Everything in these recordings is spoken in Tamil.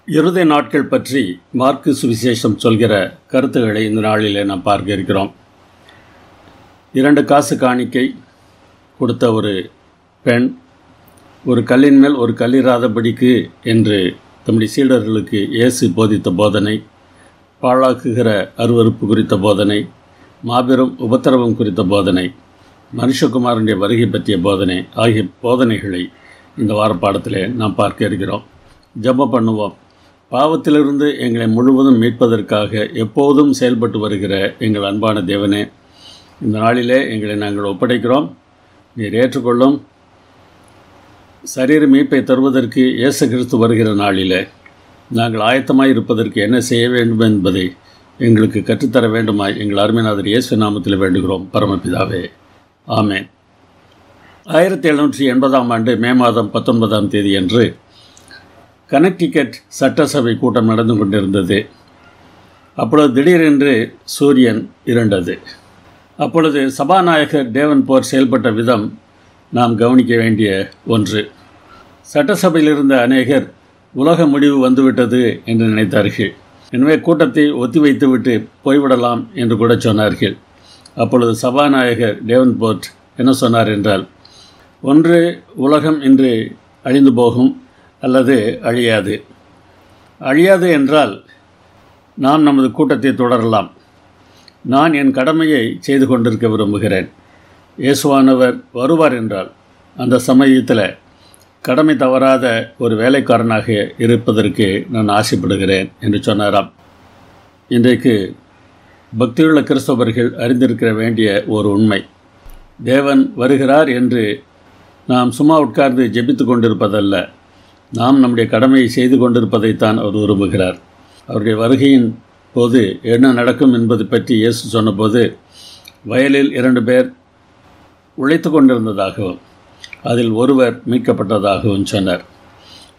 இறுதி நாட்கள் பற்றி மார்க்கு சுவிசேஷம் சொல்கிற கருத்துக்களை இந்த நாளிலே நாம் பார்க்க இருக்கிறோம். 2 காசு காணிக்கை கொடுத்த ஒரு பெண் ஒரு கல்லின் மேல் ஒரு கல்லிராதபடிக்கு என்று தம்முடைய சீடர்களுக்கு இயேசு போதித்த போதனை, பாழாக்குகிற அருவருப்பு குறித்த போதனை, மாபெரும் உபத்திரவம் குறித்த போதனை, மனுஷகுமாரனுடைய வருகை பற்றிய போதனை ஆகிய போதனைகளை இந்த வாரப்பாடத்திலே நாம் பார்க்க இருக்கிறோம். ஜெபம் பண்ணுவோம். பாவத்திலிருந்து எங்களை முழுவதும் மீட்பதற்காக எப்போதும் செயல்பட்டு வருகிற எங்கள் அன்பான தேவனே, இந்த நாளிலே எங்களை நாங்கள் ஒப்படைக்கிறோம். நீர் ஏற்றுக்கொள்ளும். சரீர மீட்பை தருவதற்கு இயேசு கிறிஸ்து வருகிற நாளிலே நாங்கள் ஆயத்தமாய் இருப்பதற்கு என்ன செய்ய வேண்டும் என்பதை எங்களுக்கு கற்றுத்தர வேண்டுமாய் எங்கள் அருமைநாதர் இயேசு நாமத்தில் வேண்டுகிறோம் பரமபிதாவே, ஆமேன். 1780 ஆண்டு மே மாதம் 19ஆம் தேதி அன்று கனெக்டிகட் சட்டசபை கூட்டம் நடந்து கொண்டிருந்தது. அப்பொழுது திடீரென்று சூரியன் இருண்டது. அப்பொழுது சபாநாயகர் டேவன்போர்ட் செயல்பட்ட விதம் நாம் கவனிக்க வேண்டிய ஒன்று. சட்டசபையில் இருந்த அநேகர் உலக முடிவு வந்துவிட்டது என்று நினைத்தார்கள். எனவே கூட்டத்தை ஒத்திவைத்துவிட்டு போய்விடலாம் என்று கூட சொன்னார்கள். அப்பொழுது சபாநாயகர் டேவன்போர்ட் என்ன சொன்னார் என்றால், ஒன்று உலகம் இன்று அழிந்து போகும் அல்லது அழியாது. அழியாது என்றால் நாம் நமது கூட்டத்தை தொடரலாம். நான் என் கடமையை செய்து கொண்டிருக்க விரும்புகிறேன். இயேசுவானவர் வருவார் என்றால் அந்த சமயத்தில் கடமை தவறாத ஒரு வேலைக்காரனாக இருப்பதற்கு நான் ஆசைப்படுகிறேன் என்று சொன்னாராம். இன்றைக்கு பக்தியுள்ள கிறிஸ்தவர்கள் அறிந்திருக்கிற வேண்டிய ஒரு உண்மை, தேவன் வருகிறார் என்று நாம் சும்மா உட்கார்ந்து ஜெபித்து கொண்டிருப்பதல்ல, நாம் நம்முடைய கடமையை செய்து கொண்டிருப்பதைத்தான் அவர் விரும்புகிறார். அவருடைய வருகையின் போது என்ன நடக்கும் என்பது பற்றி இயேசு சொன்னபோது, வயலில் 2 பேர் உழைத்து கொண்டிருந்ததாகவும் அதில் ஒருவர் மீட்கப்பட்டதாகவும் சொன்னார்.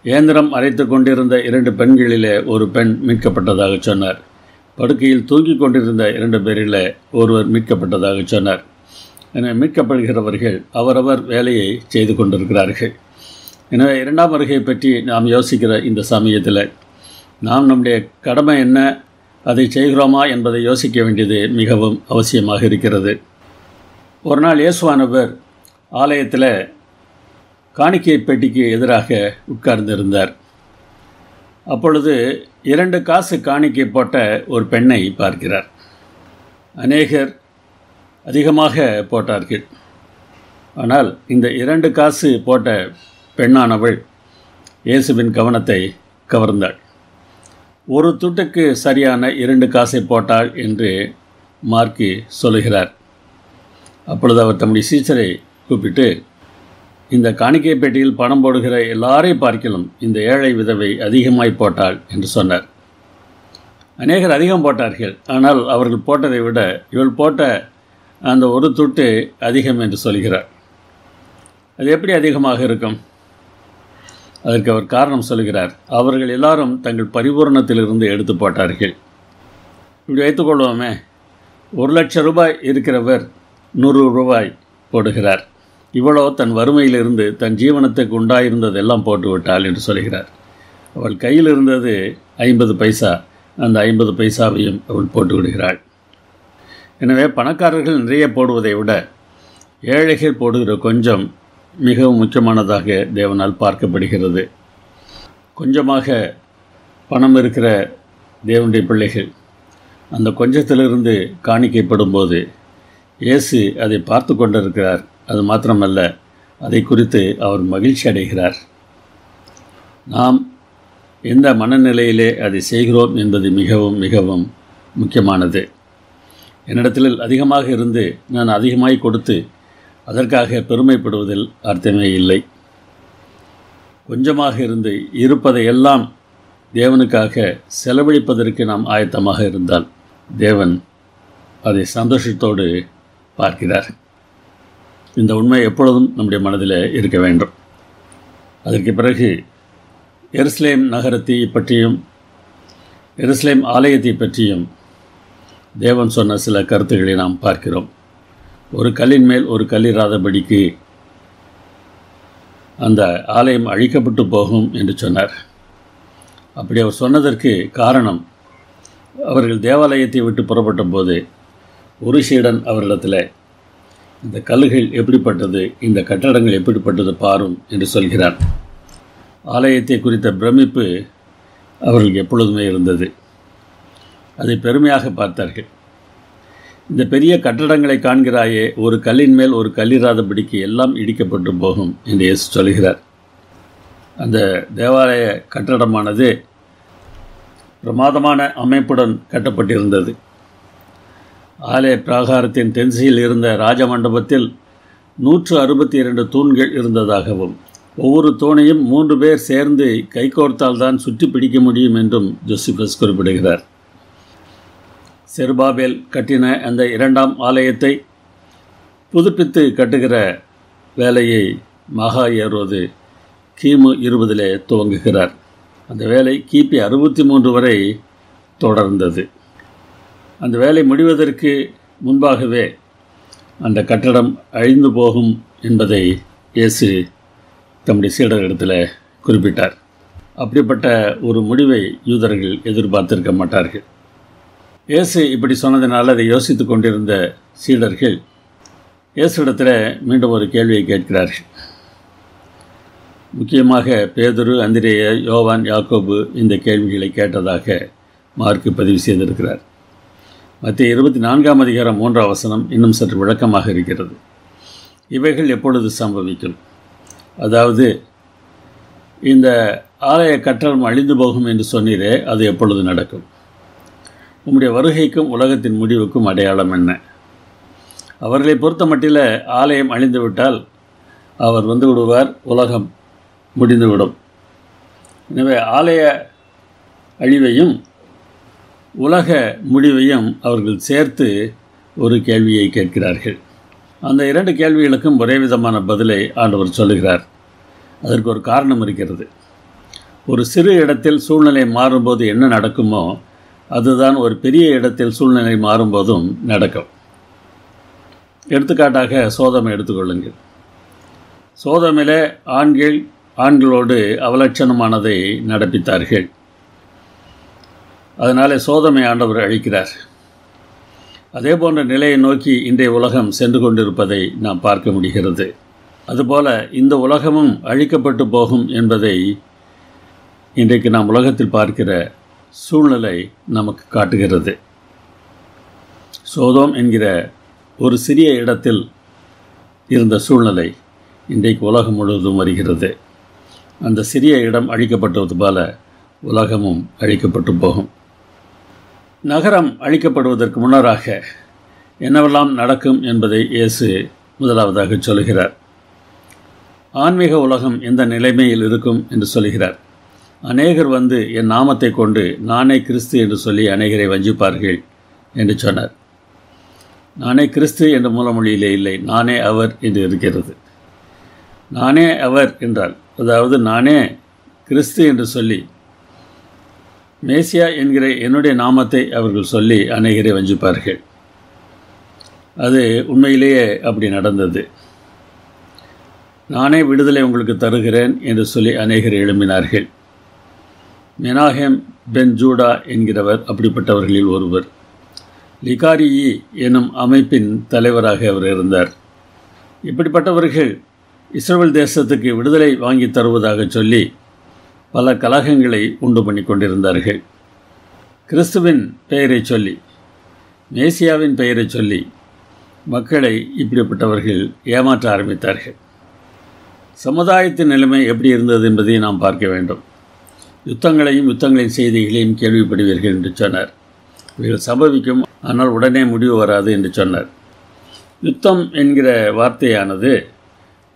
இயந்திரம் அரைத்து கொண்டிருந்த 2 பெண்களிலே ஒரு பெண் மீட்கப்பட்டதாக சொன்னார். படுக்கையில் தூங்கி கொண்டிருந்த 2 பேரிலே ஒருவர் மீட்கப்பட்டதாக சொன்னார். என மீட்கப்படுகிறவர்கள் அவரவர் வேலையை செய்து கொண்டிருக்கிறார்கள். எனவே 2ஆம் வருகையை பற்றி நாம் யோசிக்கிற இந்த சமயத்தில் நாம் நம்முடைய கடமை என்ன, அதை செய்கிறோமா என்பதை யோசிக்க வேண்டியது மிகவும் அவசியமாக இருக்கிறது. ஒரு நாள் இயேசுவானவர் ஆலயத்தில் காணிக்கை பெட்டிக்கு எதிராக உட்கார்ந்திருந்தார். அப்பொழுது 2 காசு காணிக்கை போட்ட ஒரு பெண்ணை பார்க்கிறார். அநேகர் அதிகமாக போட்டார்கள். ஆனால் இந்த 2 காசு போட்ட பெண்ணானவள் இயேசுவின் கவனத்தை கவர்ந்தாள். ஒரு துட்டுக்கு சரியான 2 காசை போட்டாள் என்று மார்க்கு சொல்லுகிறார். அப்பொழுது அவர் தம்முடைய சீசரை கூப்பிட்டு, இந்த காணிக்கை பெட்டியில் பணம் போடுகிற எல்லாரையும் பார்க்கலாம் இந்த ஏழை விதவை அதிகமாய் போட்டாள் என்று சொன்னார். அநேகர் அதிகம் போட்டார்கள். ஆனால் அவர்கள் போட்டதை விட இவள் போட்ட அந்த ஒரு துட்டு அதிகம் என்று சொல்கிறார். அது எப்படி அதிகமாக இருக்கும்? அதற்கு அவர் காரணம் சொல்கிறார். அவர்கள் எல்லாரும் தங்கள் பரிபூரணத்திலிருந்து எடுத்து போட்டார்கள். இப்படி வைத்துக்கொள்வோமே, 1,00,000 ரூபாய் இருக்கிறவர் 100 ரூபாய் போடுகிறார். இவ்வளோ தன் வறுமையிலிருந்து தன் ஜீவனத்துக்கு உண்டாயிருந்ததெல்லாம் போட்டுவிட்டாள் என்று சொல்கிறார். அவள் கையில் இருந்தது 50 பைசா. அந்த 50 பைசாவையும் அவள் போட்டு விடுகிறாள். எனவே பணக்காரர்கள் நிறைய போடுவதை விட ஏழைகள் போடுகிற கொஞ்சம் மிகவும் முக்கியமானதாக தேவனால் பார்க்கப்படுகிறது. கொஞ்சமாக பணம் இருக்கிற தேவனுடைய பிள்ளைகள் அந்த கொஞ்சத்திலிருந்து காணிக்கைப்படும் போது இயேசு அதை பார்த்து கொண்டிருக்கிறார். அது மாத்திரமல்ல, அதை குறித்து அவர் மகிழ்ச்சி அடைகிறார். நாம் எந்த மனநிலையிலே அதை செய்கிறோம் என்பது மிகவும் மிகவும் முக்கியமானது. என்னிடத்தில் அதிகமாக இருந்து நான் அதிகமாய் கொடுத்து அதற்காக பெருமைப்படுவதில் அர்த்தமே இல்லை. கொஞ்சமாக இருந்து இருப்பதையெல்லாம் தேவனுக்காக செலவழிப்பதற்கு நாம் ஆயத்தமாக இருந்தால் தேவன் அதை சந்தோஷத்தோடு பார்க்கிறார். இந்த உண்மை எப்பொழுதும் நம்முடைய மனதில் இருக்க வேண்டும். அதற்கு பிறகு எருசலேம் நகரத்தை பற்றியும் எருசலேம் ஆலயத்தை பற்றியும் தேவன் சொன்ன சில கருத்துக்களை நாம் பார்க்கிறோம். ஒரு கல்லின் மேல் ஒரு கல்லிராதபடிக்கு அந்த ஆலயம் அழிக்கப்பட்டு போகும் என்று சொன்னார். அப்படி அவர் சொன்னதற்கு காரணம், அவர்கள் தேவாலயத்தை விட்டு புறப்பட்ட போது ஒரு சீடன் அவரிடத்தில், இந்த கல்லுகள் எப்படிப்பட்டது, இந்த கட்டடங்கள் எப்படிப்பட்டது பாரும் என்று சொல்கிறார். ஆலயத்தை குறித்த பிரமிப்பு அவர்களுக்கு எப்பொழுதுமே இருந்தது. அதை பெருமையாக பார்த்தார்கள். இந்த பெரிய கட்டடங்களை காண்கிறாயே, ஒரு கல்லின் மேல் ஒரு கல்லிராதபடிக்கு எல்லாம் இடிக்கப்பட்டு போகும் என்று இயேசு சொல்கிறார். அந்த தேவாலய கட்டடமானது பிரமாதமான அமைப்புடன் கட்டப்பட்டிருந்தது. ஆலய பிராகாரத்தின் தென்சையில் இருந்த ராஜமண்டபத்தில் 162 தூண்கள் இருந்ததாகவும், ஒவ்வொரு தூணையும் 3 பேர் சேர்ந்து கைகோர்த்தால்தான் சுற்றி பிடிக்க முடியும் என்றும் ஜோசிபஸ் குறிப்பிடுகிறார். செருபாபேல் கட்டின அந்த 2ஆம் ஆலயத்தை புதுப்பித்து கட்டுகிற வேலையை மகா ஏரோது கிமு 20 துவங்குகிறார். அந்த வேலை கிபி 63 வரை தொடர்ந்தது. அந்த வேலை முடிவதற்கு முன்பாகவே அந்த கட்டடம் அழிந்து போகும் என்பதை இயேசு தம்முடைய சீடர்களிடத்தில் குறிப்பிட்டார். அப்படிப்பட்ட ஒரு முடிவை யூதர்கள் எதிர்பார்த்திருக்க மாட்டார்கள். இயேசு இப்படி சொன்னதினால் அதை யோசித்து கொண்டிருந்த சீடர்கள் இயேசுவிடத்தில் மீண்டும் ஒரு கேள்வியை கேட்கிறார்கள். முக்கியமாக பேதுரு, அந்திரேயா, யோவான், யாக்கோபு இந்த கேள்விகளை கேட்டதாக மார்க்கு பதிவு செய்திருக்கிறார். மத்திய 24ஆம் அதிகாரம் 3ஆம் வசனம் இன்னும் சற்று விளக்கமாக இருக்கிறது. இவைகள் எப்பொழுது சம்பவிக்கும்? அதாவது, இந்த ஆலய கட்டடம் அழிந்து போகும் என்று சொன்னீரே, அது எப்பொழுது நடக்கும்? உம்முடைய வருகைக்கும் உலகத்தின் முடிவுக்கும் அடையாளம் என்ன? அவர்களை பொறுத்த மட்டில் ஆலயம் அழிந்துவிட்டால் அவர் வந்து விடுவார், உலகம் முடிந்துவிடும். எனவே ஆலய அழிவையும் உலக முடிவையும் அவர்கள் சேர்த்து ஒரு கேள்வியை கேட்கிறார்கள். அந்த 2 கேள்விகளுக்கும் ஒரே விதமான பதிலை ஆண்டவர் சொல்லுகிறார். அதற்கு ஒரு காரணம் இருக்கிறது. ஒரு சிறு இடத்தில் சூழ்நிலை மாறும்போது என்ன நடக்குமோ அதுதான் ஒரு பெரிய இடத்தில் சூழ்நிலை மாறும்போதும் நடக்கும். எடுத்துக்காட்டாக சோதோமை எடுத்துக்கொள்ளுங்கள். சோதோமிலே ஆண்களோடு அவலட்சணமானதை நடப்பித்தார்கள். அதனாலே சோதோமை ஆண்டவர் அழிக்கிறார். அதே போன்ற நிலையை நோக்கி இன்றைய உலகம் சென்று கொண்டிருப்பதை நாம் பார்க்க முடிகிறது. அதுபோல இந்த உலகமும் அழிக்கப்பட்டு போகும் என்பதை இன்றைக்கு நாம் உலகத்தில் பார்க்கிற சூழ்நிலை நமக்கு காட்டுகிறது. சோதோம் என்கிற ஒரு சிறிய இடத்தில் இருந்த சூழ்நிலை இன்றைக்கு உலகம் முழுவதும் வருகிறது. அந்த சிறிய இடம் அழிக்கப்பட்டது போல உலகமும் அழிக்கப்பட்டு போகும். நகரம் அழிக்கப்படுவதற்கு முன்னராக என்னவெல்லாம் நடக்கும் என்பதை இயேசு முதலாவதாக சொல்கிறார். ஆன்மீக உலகம் எந்த நிலைமையில் இருக்கும் என்று சொல்கிறார். அநேகர் வந்து என் நாமத்தை கொண்டு நானே கிறிஸ்து என்று சொல்லி அநேகரை வஞ்சிப்பார்கள் என்று சொன்னார். நானே கிறிஸ்து என்ற மூலமொழியிலே இல்லை, நானே அவர் என்று இருக்கிறது. நானே அவர் என்றால், அதாவது நானே கிறிஸ்து என்று சொல்லி மேசியா என்கிற என்னுடைய நாமத்தை அவர்கள் சொல்லி அநேகரை வஞ்சிப்பார்கள். அது உண்மையிலேயே அப்படி நடந்தது. நானே விடுதலை உங்களுக்கு தருகிறேன் என்று சொல்லி அநேகர் எழும்பினார்கள். மெனாஹேம் பென் ஜூடா என்கிறவர் அப்படிப்பட்டவர்களில் ஒருவர். லிகாரிyi எனும் அமைப்பின் தலைவராக அவர் இருந்தார். இப்படிப்பட்டவர்கள் இஸ்ரவேல் தேசத்துக்கு விடுதலை வாங்கி தருவதாக சொல்லி பல கலகங்களை உண்டு பண்ணி கொண்டிருந்தார்கள். கிறிஸ்துவின் பெயரை சொல்லி, மேசியாவின் பெயரை சொல்லி மக்களை இப்படிப்பட்டவர்கள் ஏமாற்ற ஆரம்பித்தார்கள். சமுதாயத்தின் நிலைமை எப்படி இருந்தது என்பதை நாம் பார்க்க வேண்டும். யுத்தங்களின் செய்திகளையும் கேள்விப்படுவீர்கள் என்று சொன்னார். இவைகள் சம்பவிக்கும், ஆனால் உடனே முடிவு வராது என்று சொன்னார். யுத்தம் என்கிற வார்த்தையானது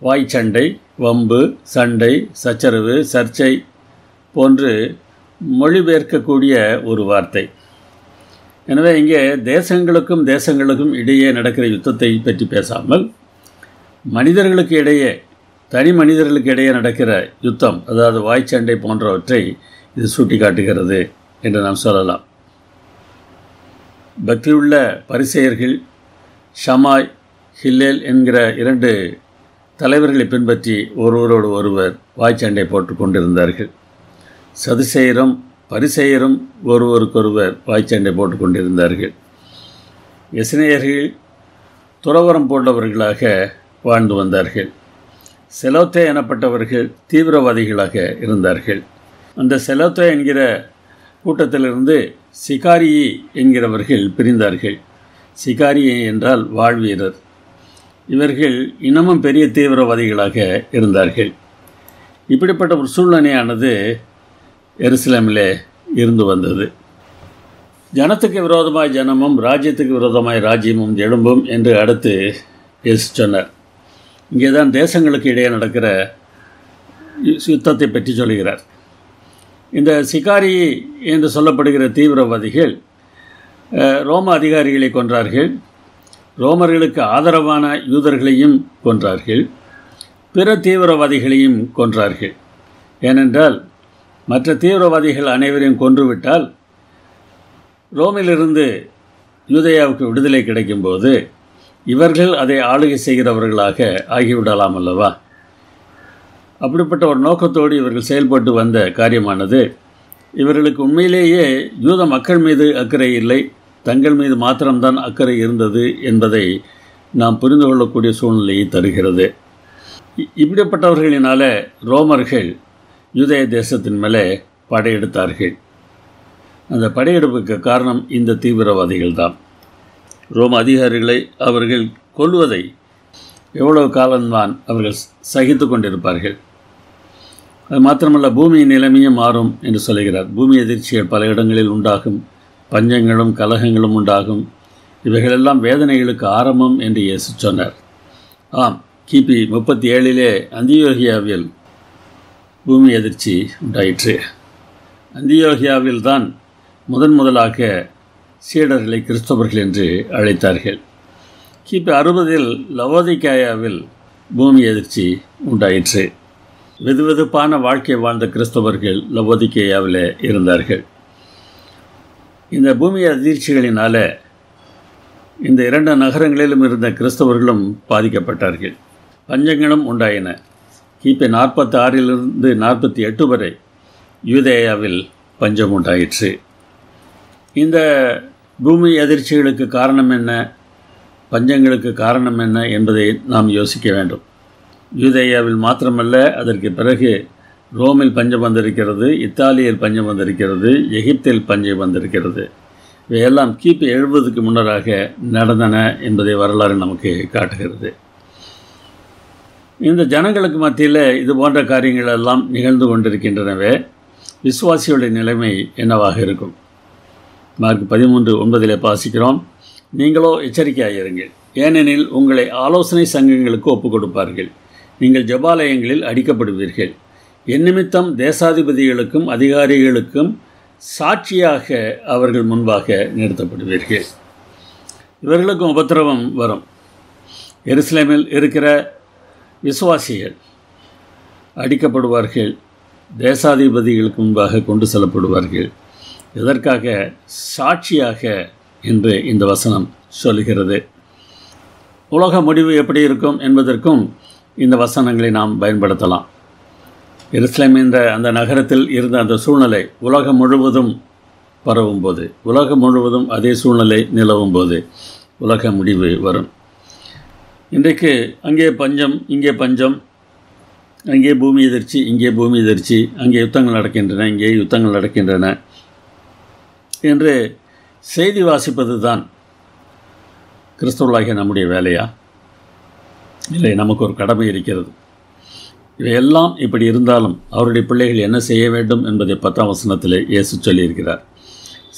வாய்ச்சண்டை, வம்பு, சண்டை, சச்சரவு, சர்ச்சை போன்று மொழிபெயர்க்கக்கூடிய ஒரு வார்த்தை. எனவே இங்கே தேசங்களுக்கும் இடையே நடக்கிற யுத்தத்தை பற்றி பேசாமல் மனிதர்களுக்கு இடையே, தனி மனிதர்களுக்கு இடையே நடக்கிற யுத்தம், அதாவது வாய்ச்சண்டை போன்றவற்றை இது சுட்டி காட்டுகிறது என்று நாம் சொல்லலாம். பக்தியுள்ள பரிசேயர்கள் ஷமாய், ஹில்லேல் என்கிற 2 தலைவர்களை பின்பற்றி ஒருவரோடு ஒருவர் வாய்ச்சண்டை போட்டு கொண்டிருந்தார்கள். சதுசேயரும் பரிசேயரும் ஒருவருக்கொருவர் வாய்ச்சண்டை போட்டு கொண்டிருந்தார்கள். எசனேயர்கள் துறவரம் போன்றவர்களாக வாழ்ந்து வந்தார்கள். செலோத்தே எனப்பட்டவர்கள் தீவிரவாதிகளாக இருந்தார்கள். அந்த செலோத்தே என்கிற கூட்டத்திலிருந்து சிகாரியை என்கிறவர்கள் பிரிந்தார்கள். சிகாரியை என்றால் வாழ்வீரர். இவர்கள் இன்னமும் பெரிய தீவிரவாதிகளாக இருந்தார்கள். இப்படிப்பட்ட ஒரு சூழ்நிலையானது எருசலேமிலே இருந்து வந்தது. ஜனத்துக்கு விரோதமாய் ஜனமும் ராஜ்யத்துக்கு விரோதமாய் ராஜ்யமும் எழும்பும் என்று அடுத்து இயேசு சொன்னார். இங்கே தான் தேசங்களுக்கு இடையே நடக்கிற யுத்தத்தை பற்றி சொல்கிறார். இந்த சிகாரி என்று சொல்லப்படுகிற தீவிரவாதிகள் ரோம அதிகாரிகளை கொன்றார்கள். ரோமர்களுக்கு ஆதரவான யூதர்களையும் கொன்றார்கள். பிற தீவிரவாதிகளையும் கொன்றார்கள். ஏனென்றால் மற்ற தீவிரவாதிகள் அனைவரையும் கொன்றுவிட்டால் ரோமிலிருந்து யூதேயாவுக்கு விடுதலை கிடைக்கும்போது இவர்கள் அதை ஆளுகை செய்கிறவர்களாக ஆகிவிடலாம் அல்லவா? அப்படிப்பட்ட ஒரு நோக்கத்தோடு இவர்கள் செயல்பட்டு வந்த காரியமானது இவர்களுக்கு உண்மையிலேயே யூத மக்கள் மீது அக்கறை இல்லை, தங்கள் மீது மாத்திரம்தான் அக்கறை இருந்தது என்பதை நாம் புரிந்து கொள்ளக்கூடிய சூழ்நிலையை தருகிறது. இப்படிப்பட்டவர்களினால ரோமர்கள் யூதேய தேசத்தின் மேலே படையெடுத்தார்கள். அந்த படையெடுப்புக்கு காரணம் இந்த தீவிரவாதிகள் தான். ரோம அதிகாரிகளை அவர்கள் கொல்வதை எவ்வளவு காலம்தான் அவர்கள் சகித்து கொண்டிருப்பார்கள். அது மாத்திரமல்ல, பூமியின் நிலைமையும் மாறும் என்று சொல்கிறார். பூமி எதிர்ச்சிகள் பல இடங்களில் உண்டாகும், பஞ்சங்களும் கலகங்களும் உண்டாகும், இவைகளெல்லாம் வேதனைகளுக்கு ஆரம்பம் என்று இயேசு சொன்னார். ஆம், கிபி 37 அந்தியோகியாவில் பூமி எதிர்ச்சி உண்டாயிற்று. அந்தியோகியாவில் தான் முதலாக சீடர்களை கிறிஸ்தவர்கள் என்று அழைத்தார்கள். கிபி 60 லவோதிகேயாவில் பூமி எதிர்ச்சி உண்டாயிற்று. வெதுவெதுப்பான வாழ்க்கை வாழ்ந்த கிறிஸ்தவர்கள் லவோதிகேயாவில் இருந்தார்கள். இந்த பூமி அதிர்ச்சிகளினால இந்த 2 நகரங்களிலும் இருந்த கிறிஸ்தவர்களும் பாதிக்கப்பட்டார்கள். பஞ்சங்களும் உண்டாயின. கிபி 46 48 வரை யூதேயாவில் பஞ்சம் உண்டாயிற்று. இந்த பூமி அதிர்ச்சிகளுக்கு காரணம் என்ன, பஞ்சங்களுக்கு காரணம் என்ன என்பதை நாம் யோசிக்க வேண்டும். யூதேயாவில் மாத்திரமல்ல, அதற்கு பிறகு ரோமில் பஞ்சம் வந்திருக்கிறது, இத்தாலியில் பஞ்சம் வந்திருக்கிறது, எகிப்தில் பஞ்சம் வந்திருக்கிறது. இவையெல்லாம் கிபி 70க்கு முன்னராக நடந்தன என்பதை வரலாறு நமக்கு காட்டுகிறது. இந்த ஜனங்களுக்கு மத்தியில் இது போன்ற காரியங்கள் எல்லாம் நிகழ்ந்து கொண்டிருக்கின்றனவே, விசுவாசியுடைய நிலைமை என்னவாக இருக்கும்? மார்க் 13:9 வாசிக்கிறோம். நீங்களோ எச்சரிக்கையாயிருங்கள், ஏனெனில் உங்களை ஆலோசனை சங்கங்களுக்கு ஒப்புக் கொடுப்பார்கள், நீங்கள் ஜெபாலயங்களில் அடிக்கப்படுவீர்கள், என் நிமித்தம் தேசாதிபதிகளுக்கும் அதிகாரிகளுக்கும் சாட்சியாக அவர்கள் முன்பாக நிறுத்தப்படுவீர்கள். இவர்களுக்கும் உபத்திரவம் வரும். எருசலேமில் இருக்கிற விசுவாசிகள் அடிக்கப்படுவார்கள், தேசாதிபதிகளுக்கு முன்பாக கொண்டு செல்லப்படுவார்கள். இதற்காக சாட்சியாக என்று இந்த வசனம் சொல்கிறது. உலக முடிவு எப்படி இருக்கும் என்பதற்கும் இந்த வசனங்களை நாம் பயன்படுத்தலாம். எருசலேம் என்ற அந்த நகரத்தில் இருந்த அந்த சூழ்நிலை உலகம் முழுவதும் பரவும் போது, உலகம் முழுவதும் அதே சூழ்நிலை நிலவும் போது உலக முடிவு வரும். இன்றைக்கு அங்கே பஞ்சம், இங்கே பஞ்சம், அங்கே பூமி எதிர்ச்சி, இங்கே பூமி எதிர்ச்சி, அங்கே யுத்தங்கள் நடக்கின்றன, இங்கே யுத்தங்கள் நடக்கின்றன என்று செய்தி வாசிப்பது தான் கிறிஸ்தவர்களாகிய நம்முடைய வேலையா? இல்லை, நமக்கு ஒரு கடமை இருக்கிறது. இவையெல்லாம் இப்படி இருந்தாலும் அவருடைய பிள்ளைகள் என்ன செய்ய வேண்டும் என்பதை 10ஆம் வசனத்தில் இயேசு சொல்லியிருக்கிறார்.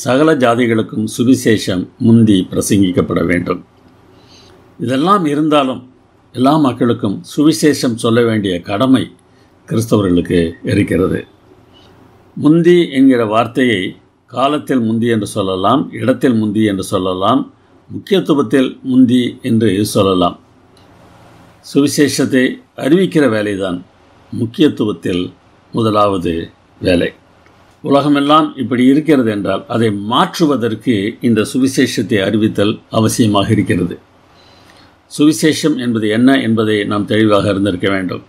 சகல ஜாதிகளுக்கும் சுவிசேஷம் முந்தி பிரசங்கிக்கப்பட வேண்டும். இதெல்லாம் இருந்தாலும் எல்லா மக்களுக்கும் சுவிசேஷம் சொல்ல வேண்டிய கடமை கிறிஸ்தவர்களுக்கு இருக்கிறது. முந்தி என்கிற வார்த்தையை காலத்தில் முந்தி என்று சொல்லலாம், இடத்தில் முந்தி என்று சொல்லலாம், முக்கியத்துவத்தில் முந்தி என்று சொல்லலாம். சுவிசேஷத்தை அறிவிக்கிற வேலைதான் முக்கியத்துவத்தில் முதலாவது வேலை. உலகமெல்லாம் இப்படி இருக்கிறது என்றால் அதை மாற்றுவதற்கு இந்த சுவிசேஷத்தை அறிவித்தல் அவசியமாக இருக்கிறது. சுவிசேஷம் என்பது என்ன என்பதை நாம் தெளிவாக அறிந்திருக்க வேண்டும்.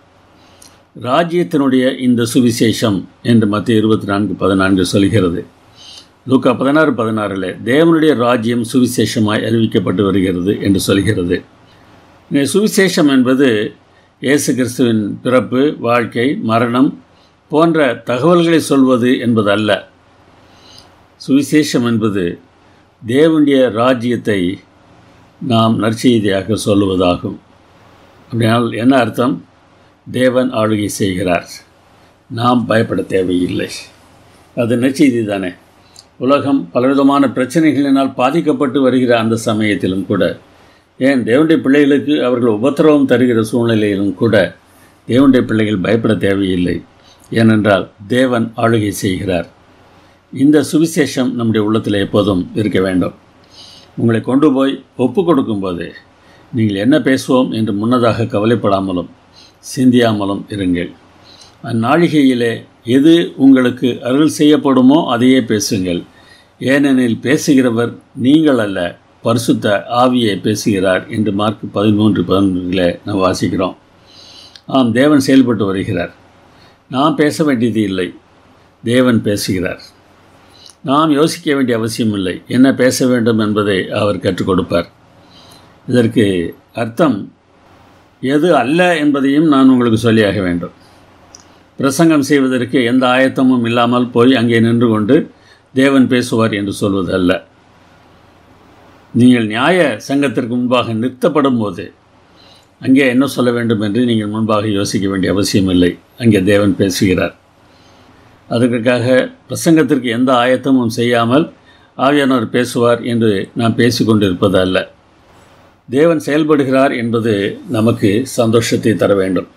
ராஜ்யத்தினுடைய இந்த சுவிசேஷம் என்று மத்திய 24:14 சொல்கிறது. லூக்கா 16:16 தேவனுடைய ராஜ்யம் சுவிசேஷமாய் அறிவிக்கப்பட்டு வருகிறது என்று சொல்கிறது. இந்த சுவிசேஷம் என்பது இயேசு கிறிஸ்துவின் பிறப்பு, வாழ்க்கை, மரணம் போன்ற தகவல்களை சொல்வது என்பதல்ல. சுவிசேஷம் என்பது தேவனுடைய ராஜ்யத்தை நாம் நற்செய்தியாக சொல்லுவதாகும். அப்படினால் என்ன அர்த்தம்? தேவன் ஆளுகை செய்கிறார், நாம் பயப்பட தேவையில்லை. அது நற்செய்தி தானே. உலகம் பலவிதமான பிரச்சனைகளினால் பாதிக்கப்பட்டு வருகிற அந்த சமயத்திலும் கூட, ஏன் தேவனுடைய பிள்ளைகளுக்கு அவர்கள் உபத்திரவம் தருகிற சூழ்நிலையிலும் கூட தேவனுடைய பிள்ளைகள் பயப்பட தேவையில்லை. ஏனென்றால் தேவன் ஆளுகை செய்கிறார். இந்த சுவிசேஷம் நம்முடைய உள்ளத்தில் எப்போதும் இருக்க வேண்டும். உங்களை கொண்டு போய் ஒப்பு கொடுக்கும்போது நீங்கள் என்ன பேசுவோம் என்று முன்னதாக கவலைப்படாமலும் சிந்தியாமலும் இருங்கள். அந்நாளிகையிலே எது உங்களுக்கு அருள் செய்யப்படுமோ அதையே பேசுங்கள். ஏனெனில் பேசுகிறவர் நீங்கள் அல்ல, பரிசுத்த ஆவியை பேசுகிறார் என்று மார்க் 13:11 நாம் வாசிக்கிறோம். ஆம், தேவன் செயல்பட்டு வருகிறார். நாம் பேச வேண்டியது இல்லை, தேவன் பேசுகிறார். நாம் யோசிக்க வேண்டிய அவசியம் இல்லை. என்ன பேச வேண்டும் என்பதை அவர் கற்றுக் கொடுப்பார். இதற்கு அர்த்தம் எது அல்ல என்பதையும் நான் உங்களுக்கு சொல்லியாக வேண்டும். பிரசங்கம் செய்வதற்கு எந்த ஆயத்தமும் இல்லாமல் போய் அங்கே நின்று கொண்டு தேவன் பேசுவார் என்று சொல்வது அல்ல. நீங்கள் நியாய சங்கத்திற்கு முன்பாக நிறுத்தப்படும் போது அங்கே என்ன சொல்ல வேண்டும் என்று நீங்கள் முன்பாக யோசிக்க வேண்டிய அவசியம் இல்லை. அங்கே தேவன் பேசுகிறார். அதற்காக பிரசங்கத்திற்கு எந்த ஆயத்தமும் செய்யாமல் ஆவியானவர் பேசுவார் என்று நாம் பேசிக்கொண்டிருப்பது அல்ல. தேவன் செயல்படுகிறார் என்பது நமக்கு சந்தோஷத்தை தர வேண்டும்.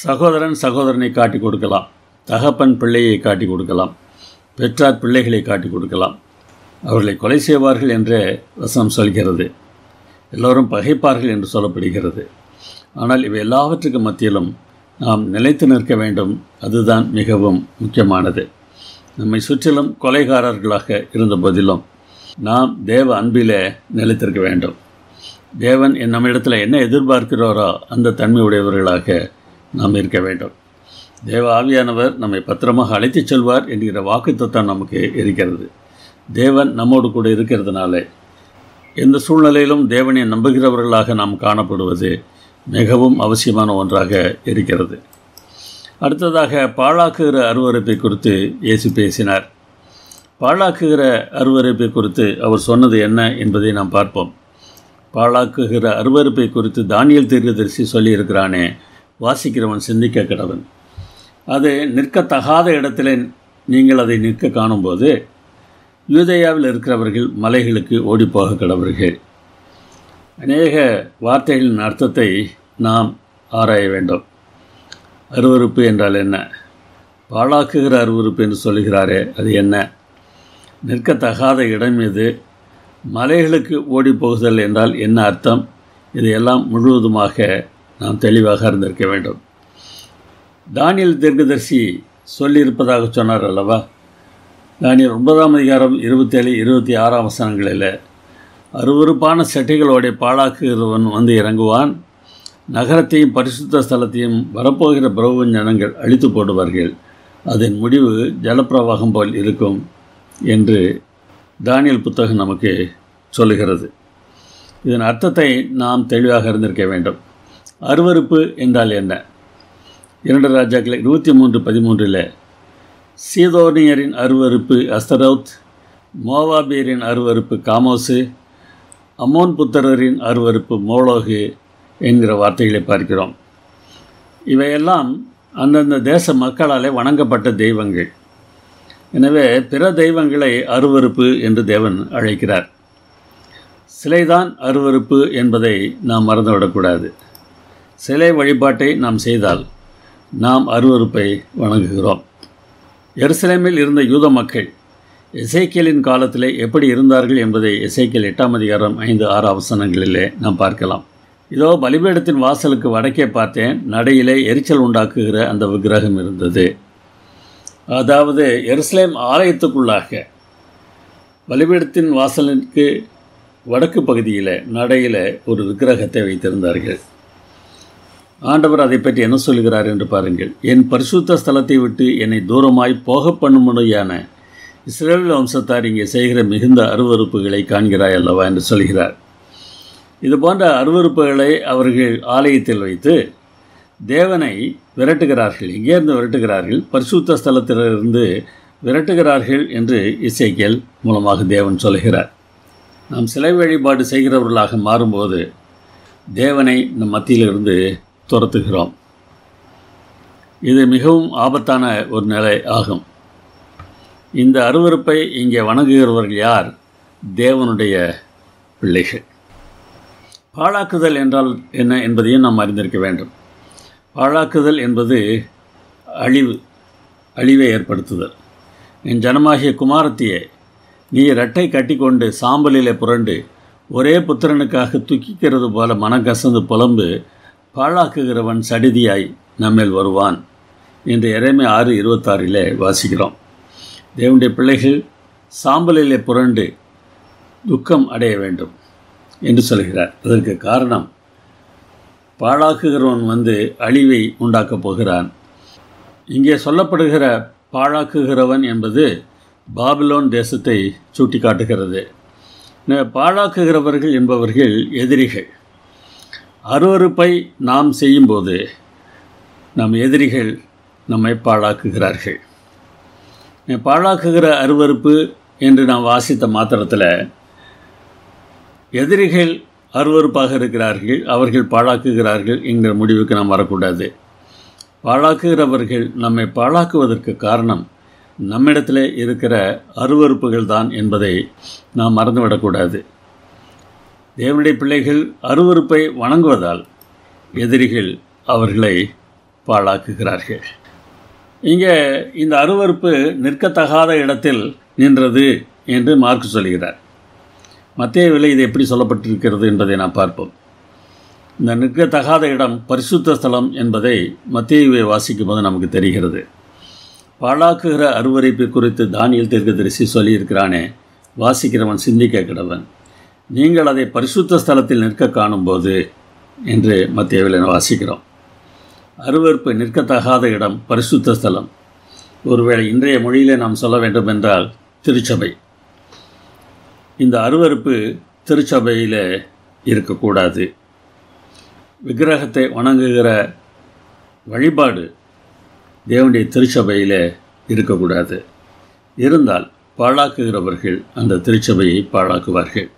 சகோதரன் சகோதரனை காட்டி கொடுக்கலாம், தகப்பன் பிள்ளையை காட்டி கொடுக்கலாம், பெற்றார் பிள்ளைகளை காட்டி கொடுக்கலாம். அவர்களை கொலை செய்வார்கள் என்ற வசனம் சொல்கிறது. எல்லோரும் பகைப்பார்கள் என்று சொல்லப்படுகிறது. ஆனால் இவை எல்லாவற்றுக்கும் மத்தியிலும் நாம் நிலைத்து நிற்க வேண்டும். அதுதான் மிகவும் முக்கியமானது. நம்மை சுற்றிலும் கொலைகாரர்களாக இருந்த போதிலும் நாம் தேவ அன்பிலே நிலைத்திருக்க வேண்டும். தேவன் நம்மிடத்தில் என்ன எதிர்பார்க்கிறாரோ அந்த தன்மை உடையவர்களாக நாம் இருக்க வேண்டும். தேவ ஆவியானவர் நம்மை பத்திரமாக அழைத்துச் செல்வார் என்கிற வாக்குத்தத்தம் நமக்கு இருக்கிறது. தேவன் நம்மோடு கூட இருக்கிறதுனால எந்த சூழ்நிலையிலும் தேவனை நம்புகிறவர்களாக நாம் காணப்படுவது மிகவும் அவசியமான ஒன்றாக இருக்கிறது. அடுத்ததாக பாழாக்குகிற அருவருப்பை குறித்து இயேசு பேசினார். பாழாக்குகிற அருவருப்பை குறித்து அவர் சொன்னது என்ன என்பதை நாம் பார்ப்போம். பாழாக்குகிற அருவருப்பை குறித்து தானியேல் தீர்க்கதரிசி சொல்லியிருக்கிறானே, வாசிக்கிறவன் சிந்திக்க கடவன். அது நிற்கத்தகாத இடத்துல நீங்கள் அதை நிற்க காணும்போது யூதேயாவில் இருக்கிறவர்கள் மலைகளுக்கு ஓடிப்போக கடவர்கள். அநேக வார்த்தைகளின் அர்த்தத்தை நாம் ஆராய வேண்டும். அருவருப்பு என்றால் என்ன? பாழாக்குகிற அருவருப்பு என்று சொல்கிறாரே, அது என்ன? நிற்கத்தகாத இடம் எது? மலைகளுக்கு ஓடி போகுதல் என்றால் என்ன அர்த்தம்? இதையெல்லாம் முழுவதுமாக நாம் தெளிவாக அறிந்திருக்க வேண்டும். தானியேல் தீர்க்கதரிசி சொல்லியிருப்பதாக சொன்னார் அல்லவா? தானியேல் 9ஆம் அதிகாரம் 27-26 வசனங்களில் அருவருப்பான செட்டைகளோடைய பாழாக்குகிறவன் வந்து இறங்குவான், நகரத்தையும் பரிசுத்த ஸ்தலத்தையும் வரப்போகிற பிரபு ஜனங்கள் அழித்து போடுவார்கள், அதன் முடிவு ஜலப்பிரவாகம் போல் இருக்கும் என்று தானியேல் புத்தகம் நமக்கு சொல்லுகிறது. இதன் அர்த்தத்தை நாம் தெளிவாக அறிந்திருக்க வேண்டும். அருவருப்பு என்றால் என்ன? 2 ராஜாக்கள் 23:13 சீதோனியரின் அருவருப்பு அஸ்தரோத், மோவாபியரின் அருவருப்பு காமோசு, அம்மோன் புத்திரரின் அருவருப்பு மோளோகு என்கிற வார்த்தைகளை பார்க்கிறோம். இவையெல்லாம் அந்தந்த தேச மக்களாலே வணங்கப்பட்ட தெய்வங்கள். எனவே பிற தெய்வங்களை அருவருப்பு என்று தேவன் அழைக்கிறார். சிலைதான் அருவருப்பு என்பதை நாம் மறந்துவிடக்கூடாது. சிலை வழிபாட்டை நாம் செய்தால் நாம் அருவருப்பை வணங்குகிறோம். எருசலேமில் இருந்த யூத மக்கள் எசேக்கியலின் காலத்திலே எப்படி இருந்தார்கள் என்பதை எசேக்கியல் 8ஆம் அதிகாரம் 5-6 வசனங்களிலே நாம் பார்க்கலாம். இதோ பலிபீடத்தின் வாசலுக்கு வடக்கே பார்த்தேன், நடையிலே எரிச்சல் உண்டாக்குகிற அந்த விக்கிரகம் இருந்தது. அதாவது எருசலேம் ஆலயத்துக்குள்ளாக பலிபீடத்தின் வாசலுக்கு வடக்கு பகுதியில் நடையில் ஒரு விக்கிரகத்தை வைத்திருந்தார்கள். ஆண்டவர் அதை பற்றி என்ன சொல்கிறார் என்று பாருங்கள். என் பரிசுத்த ஸ்தலத்தை விட்டு என்னை தூரமாய் போக பண்ணும்படியான இஸ்ரவேல் வம்சத்தார் இங்கே செய்கிற மிகுந்த அருவருப்புகளை காண்கிறாய் அல்லவா என்று சொல்கிறார். இது போன்ற அருவருப்புகளை அவர்கள் ஆலயத்தில் வைத்து தேவனை விரட்டுகிறார்கள். எங்கேருந்து விரட்டுகிறார்கள்? பரிசுத்த ஸ்தலத்திலிருந்து விரட்டுகிறார்கள் என்று எசேக்கியேல் மூலமாக தேவன் சொல்கிறார். நாம் சிலை வழிபாடு செய்கிறவர்களாக மாறும்போது தேவனை நம் மத்தியிலிருந்து துரத்துகிறோம். இது மிகவும் ஆபத்தான ஒரு நிலை ஆகும். இந்த அருவருப்பை இங்கே வணங்குகிறவர்கள் யார்? தேவனுடைய பிள்ளைகள். பாழாக்குதல் என்றால் என்ன என்பதையும் நாம் அறிந்திருக்க வேண்டும். பாழாக்குதல் என்பது அழிவை ஏற்படுத்துதல். என் ஜனமாகிய குமாரத்தியே, நீ இரட்டை கட்டிக்கொண்டு சாம்பலிலே புரண்டு ஒரே புத்திரனுக்காக துக்கிக்கிறது போல மனக்கசந்து புலம்பு, பாழாக்குகிறவன் சடிதியாய் நம்மேல் வருவான் என்று எரேமியா 6:26 வாசிக்கிறோம். தேவனுடைய பிள்ளைகள் சாம்பலிலே புரண்டு துக்கம் அடைய வேண்டும் என்று சொல்கிறார். அதற்கு காரணம், பாழாக்குகிறவன் அழிவை உண்டாக்கப் போகிறான். இங்கே சொல்லப்படுகிற பாழாக்குகிறவன் என்பது பாபிலோன் தேசத்தை சுட்டி காட்டுகிறது. பாழாக்குகிறவர்கள் என்பவர்கள் எதிரிகள். அருவருப்பை நாம் செய்யும்போது நம் எதிரிகள் நம்மை பாழாக்குகிறார்கள். பாழாக்குகிற அருவருப்பு என்று நாம் வாசித்த மாத்திரத்தில் எதிரிகள் அருவருப்பாக இருக்கிறார்கள், அவர்கள் பாழாக்குகிறார்கள் என்கிற முடிவுக்கு நாம் வரக்கூடாது. பாழாக்குகிறவர்கள் நம்மை பாழாக்குவதற்கு காரணம் நம்மிடத்தில் இருக்கிற அருவருப்புகள் தான் என்பதை நாம் மறந்துவிடக்கூடாது. தேவனுடைய பிள்ளைகள் அருவருப்பை வணங்குவதால் எதிரிகள் அவர்களை பாழாக்குகிறார்கள். இங்கே இந்த அருவருப்பு நிற்கத்தகாத இடத்தில் நின்றது என்று மார்க்கு சொல்கிறார். மத்தேயுவில் இது எப்படி சொல்லப்பட்டிருக்கிறது என்பதை நாம் பார்ப்போம். இந்த நிற்கத்தகாத இடம் பரிசுத்த ஸ்தலம் என்பதை மத்தேயுவை வாசிக்கும் போது நமக்கு தெரிகிறது. பாழாக்குகிற அருவருப்பை குறித்து தானியேல் தீர்க்கதரிசி சொல்லியிருக்கிறானே, வாசிக்கிறவன் சிந்திக்க கிடவன், நீங்கள் அதை பரிசுத்த ஸ்தலத்தில் நிற்க காணும்போது என்று மத்தேயுவில் வாசிக்கிறோம். அருவருப்பு நிற்கத்தகாத இடம் பரிசுத்த ஸ்தலம். ஒருவேளை இன்றைய மொழியிலே நாம் சொல்ல வேண்டும் என்றால் திருச்சபை. இந்த அருவருப்பு திருச்சபையில் இருக்கக்கூடாது. விக்கிரகத்தை வணங்குகிற வழிபாடு தேவனுடைய திருச்சபையில் இருக்கக்கூடாது. இருந்தால் பாழாக்குகிறவர்கள் அந்த திருச்சபையை பாழாக்குவார்கள்.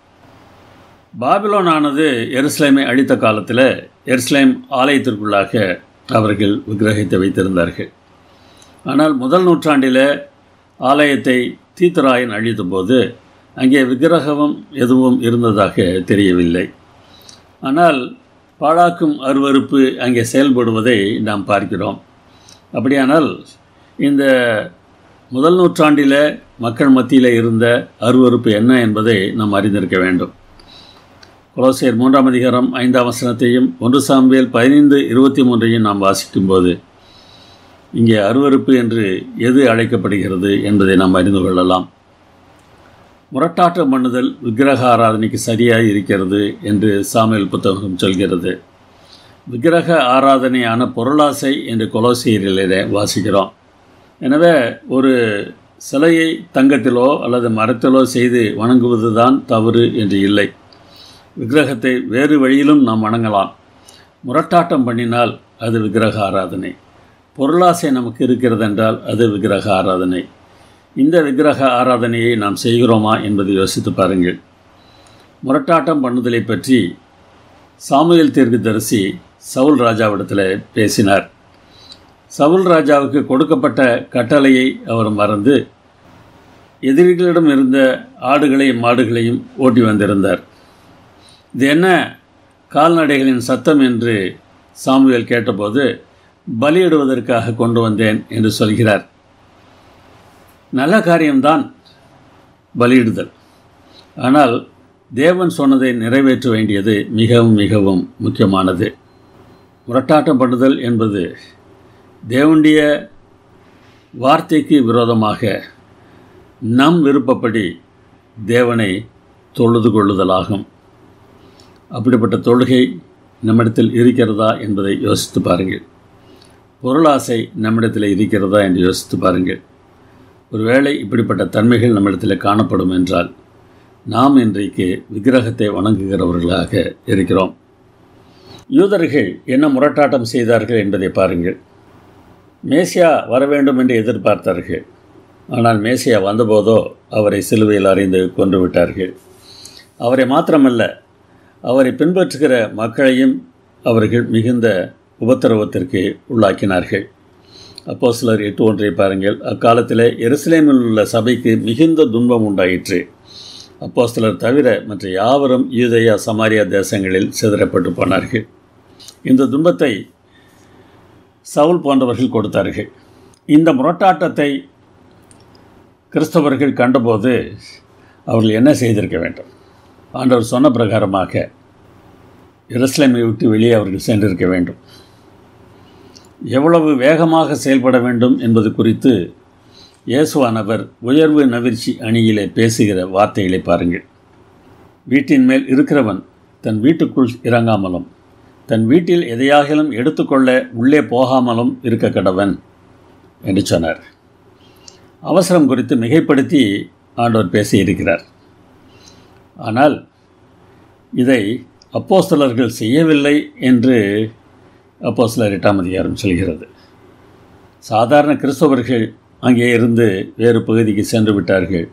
பாபிலோனானது எருசலேமை அழித்த காலத்தில் எருசலேம் ஆலயத்திற்குள்ளாக அவர்கள் விக்கிரகத்தை வைத்திருந்தார்கள். ஆனால் முதல் நூற்றாண்டில் ஆலயத்தை தீத்துராயன் அழித்த போது அங்கே விக்கிரகம் எதுவும் இருந்ததாக தெரியவில்லை. ஆனால் பாழாக்கும் அருவருப்பு அங்கே செயல்படுவதை நாம் பார்க்கிறோம். அப்படியானால் இந்த முதல் நூற்றாண்டில் மக்கள் மத்தியில் இருந்த அருவருப்பு என்ன என்பதை நாம் அறிந்திருக்க வேண்டும். கொலோசியர் 3:5 1 சாமுவேல் 15:23 நாம் வாசிக்கும்போது இங்கே அருவருப்பு என்று எது அழைக்கப்படுகிறது என்பதை நாம் அறிந்து கொள்ளலாம். முரட்டாட்டம் பண்ணுதல் விக்கிரக ஆராதனைக்கு சரியாக இருக்கிறது என்று சாமுவேல் புத்தகம் சொல்கிறது. விக்கிரக ஆராதனையான பொருளாசை என்று கொலோசியரிலே வாசிக்கிறோம். எனவே ஒரு சிலையை தங்கத்திலோ அல்லது மரத்திலோ செய்து வணங்குவது தான் தவறு என்று இல்லை. விக்கிரகத்தை வேறு வழியிலும் நாம் வணங்கலாம். முரட்டாட்டம் பண்ணினால் அது விக்கிரக ஆராதனை. பொருளாசை நமக்கு இருக்கிறது என்றால் அது விக்கிரக ஆராதனை. இந்த விக்கிரக ஆராதனையை நாம் செய்கிறோமா என்பதை யோசித்து பாருங்கள். முரட்டாட்டம் பண்ணுதலை பற்றி சாமுவேல் தீர்க்கதரிசி சவுல் ராஜாவிடத்தில் பேசினார். சவுல் ராஜாவுக்கு கொடுக்கப்பட்ட கட்டளையை அவர் மறந்து எதிரிகளிடம் இருந்த ஆடுகளையும் மாடுகளையும் ஓட்டி வந்திருந்தார். இது என்ன கால்நடைகளின் சத்தம் என்று சாமுவேல் கேட்டபோது, பலியிடுவதற்காக கொண்டு வந்தேன் என்று சொல்கிறார். நல்ல காரியம்தான் பலியிடுதல். ஆனால் தேவன் சொன்னதை நிறைவேற்ற வேண்டியது மிகவும் மிகவும் முக்கியமானது. முரட்டாட்டம் பண்ணுதல் என்பது தேவனுடைய வார்த்தைக்கு விரோதமாக நம் விருப்பப்படி தேவனை தொழுது கொள்ளுதலாகும். அப்படிப்பட்ட தொழுகை நம்மிடத்தில் இருக்கிறதா என்பதை யோசித்து பாருங்கள். பொருளாசை நம்மிடத்தில் இருக்கிறதா என்று யோசித்து பாருங்கள். ஒருவேளை இப்படிப்பட்ட தன்மைகள் நம்மிடத்தில் காணப்படும் என்றால் நாம் இன்றைக்கு விக்கிரகத்தை வணங்குகிறவர்களாக இருக்கிறோம். யூதர்கள் என்ன முரட்டாட்டம் செய்தார்கள் என்பதை பாருங்கள். மேசியா வர வேண்டும் என்று எதிர்பார்த்தார்கள். ஆனால் மேசியா வந்தபோதோ அவரை சிலுவையில் அறைந்து கொன்று விட்டார்கள். அவரை மாத்திரமல்ல, அவரை பின்பற்றுகிற மக்களையும் அவர்கள் மிகுந்த உபத்திரவத்திற்கு உள்ளாக்கினார்கள். அப்போஸ்தலர் 8:1 பாருங்கள். அக்காலத்தில் எருசலேமில் உள்ள சபைக்கு மிகுந்த துன்பம் உண்டாயிற்று. அப்போஸ்தலர் தவிர மற்ற யாவரும் யூதேயா சமாரியா தேசங்களில் சிதறப்பட்டு போனார்கள். இந்த துன்பத்தை சவுல் போன்றவர்கள் கொடுத்தார்கள். இந்த முரட்டாட்டத்தை கிறிஸ்தவர்கள் கண்டபோது அவர்கள் என்ன செய்திருக்க வேண்டும்? ஆண்டவர் சொன்ன பிரகாரமாக எருசலேமை விட்டு வெளியே அவர்கள் சென்றிருக்க வேண்டும். எவ்வளவு வேகமாக செயல்பட வேண்டும் என்பது குறித்து இயேசுவானவர் உயர்வு நவிர்ச்சி அணியிலே பேசுகிற வார்த்தைகளை பாருங்கள். வீட்டின் மேல் இருக்கிறவன் தன் வீட்டுக்குள் இறங்காமலும் தன் வீட்டில் எதையாகிலும் எடுத்துக்கொள்ள உள்ளே போகாமலும் இருக்க கடவன் என்று சொன்னார். அவசரம் குறித்து மிகைப்படுத்தி ஆண்டவர் பேசியிருக்கிறார். ஆனால் இதை அப்போஸ்தலர்கள் செய்யவில்லை என்று அப்போஸ்தலர் 8ஆம் அதிகாரம் சொல்கிறது. சாதாரண கிறிஸ்தவர்கள் அங்கே இருந்து வேறு பகுதிக்கு சென்று விட்டார்கள்.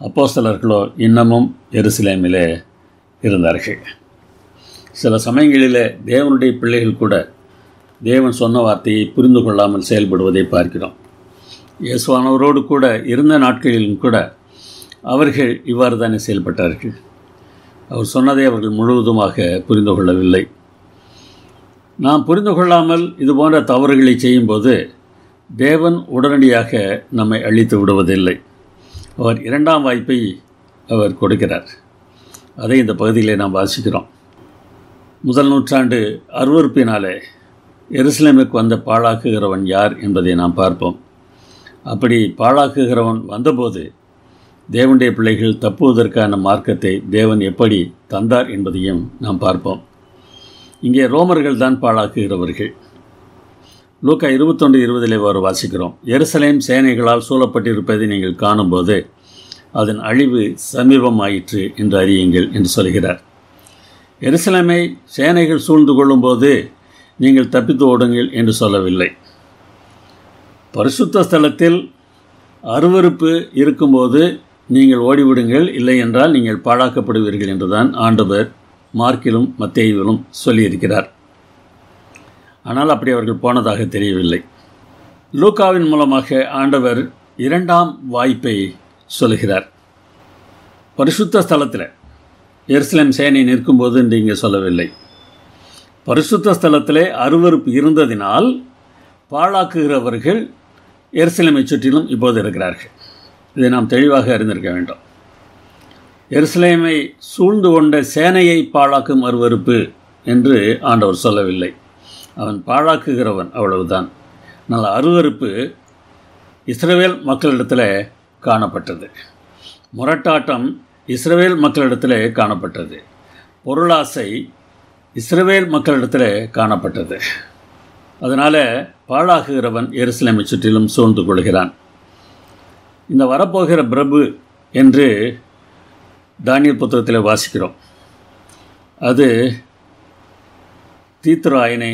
அப்போஸ்தலர்களோ இன்னமும் எருசலேமிலே இருந்தார்கள். சில சமயங்களில் தேவனுடைய பிள்ளைகள் கூட தேவன் சொன்ன வார்த்தையை புரிந்து கொள்ளாமல் செயல்படுவதை பார்க்கிறோம். இயேசுவானவரோடு கூட இருந்த நாட்களிலும் கூட அவர்கள் இவ்வாறு தானே செயல்பட்டார்கள். அவர் சொன்னதை அவர்கள் முழுவதுமாக புரிந்து கொள்ளவில்லை. நாம் புரிந்து கொள்ளாமல் இதுபோன்ற தவறுகளை செய்யும்போது தேவன் உடனடியாக நம்மை அழித்து விடுவதில்லை. அவர் 2ஆம் வாய்ப்பை அவர் கொடுக்கிறார். அதை இந்த பகுதியிலே நாம் வாசிக்கிறோம். முதல் நூற்றாண்டு அருவருப்பினாலே எருசலேமுக்கு வந்த பாழாக்குகிறவன் யார் என்பதை நாம் பார்ப்போம். அப்படி பாழாக்குகிறவன் வந்தபோது தேவனுடைய பிள்ளைகள் தப்புவதற்கான மார்க்கத்தை தேவன் எப்படி தந்தார் என்பதையும் நாம் பார்ப்போம். இங்கே ரோமர்கள் தான் பாழாக்குகிறவர்கள். லூக்கா 21:20 வாசிக்கிறோம். எருசலேம் சேனைகளால் சூழப்பட்டிருப்பதை நீங்கள் காணும்போது அதன் அழிவு சமீபமாயிற்று என்று அறியுங்கள் என்று சொல்கிறார். எருசலேமை சேனைகள் சூழ்ந்து கொள்ளும்போது நீங்கள் தப்பித்து ஓடுங்கள் என்று சொல்லவில்லை. பரிசுத்த ஸ்தலத்தில் அருவருப்பு இருக்கும்போது நீங்கள் ஓடிவிடுங்கள், இல்லை என்றால் நீங்கள் பாழாக்கப்படுவீர்கள் என்றுதான் ஆண்டவர் மார்க்கிலும் மத்தேயுவிலும் சொல்லியிருக்கிறார். ஆனால் அப்படி அவர்கள் போனதாக தெரியவில்லை. லூக்காவின் மூலமாக ஆண்டவர் 2ஆம் வாய்ப்பை சொல்கிறார். பரிசுத்த ஸ்தலத்தில் எருசலேம் சேனை நிற்கும்போது என்று இங்கே சொல்லவில்லை. பரிசுத்த ஸ்தலத்திலே அருவருப்பு இருந்ததினால் பாழாக்குகிறவர்கள் எருசலேமை சுற்றிலும் இப்போது இருக்கிறார்கள். இதை நாம் தெளிவாக அறிந்திருக்க வேண்டும். எருசலேமை சூழ்ந்து கொண்ட சேனையை பாழாக்கும் அருவருப்பு என்று ஆண்டவர் சொல்லவில்லை. அவன் பாழாக்குகிறவன், அவ்வளவுதான். நல்ல அருவருப்பு இஸ்ரவேல் மக்களிடத்தில் காணப்பட்டது. முரட்டாட்டம் இஸ்ரவேல் மக்களிடத்தில் காணப்பட்டது. பொருளாசை இஸ்ரவேல் மக்களிடத்தில் காணப்பட்டது. அதனால் பாழாக்குகிறவன் எருசலேமை சுற்றிலும் சூழ்ந்து கொள்கிறான். இந்த வரப்போகிற பிரபு என்று தானியேல் புத்தகத்தில் வாசிக்கிறோம். அது தீத்துராயனை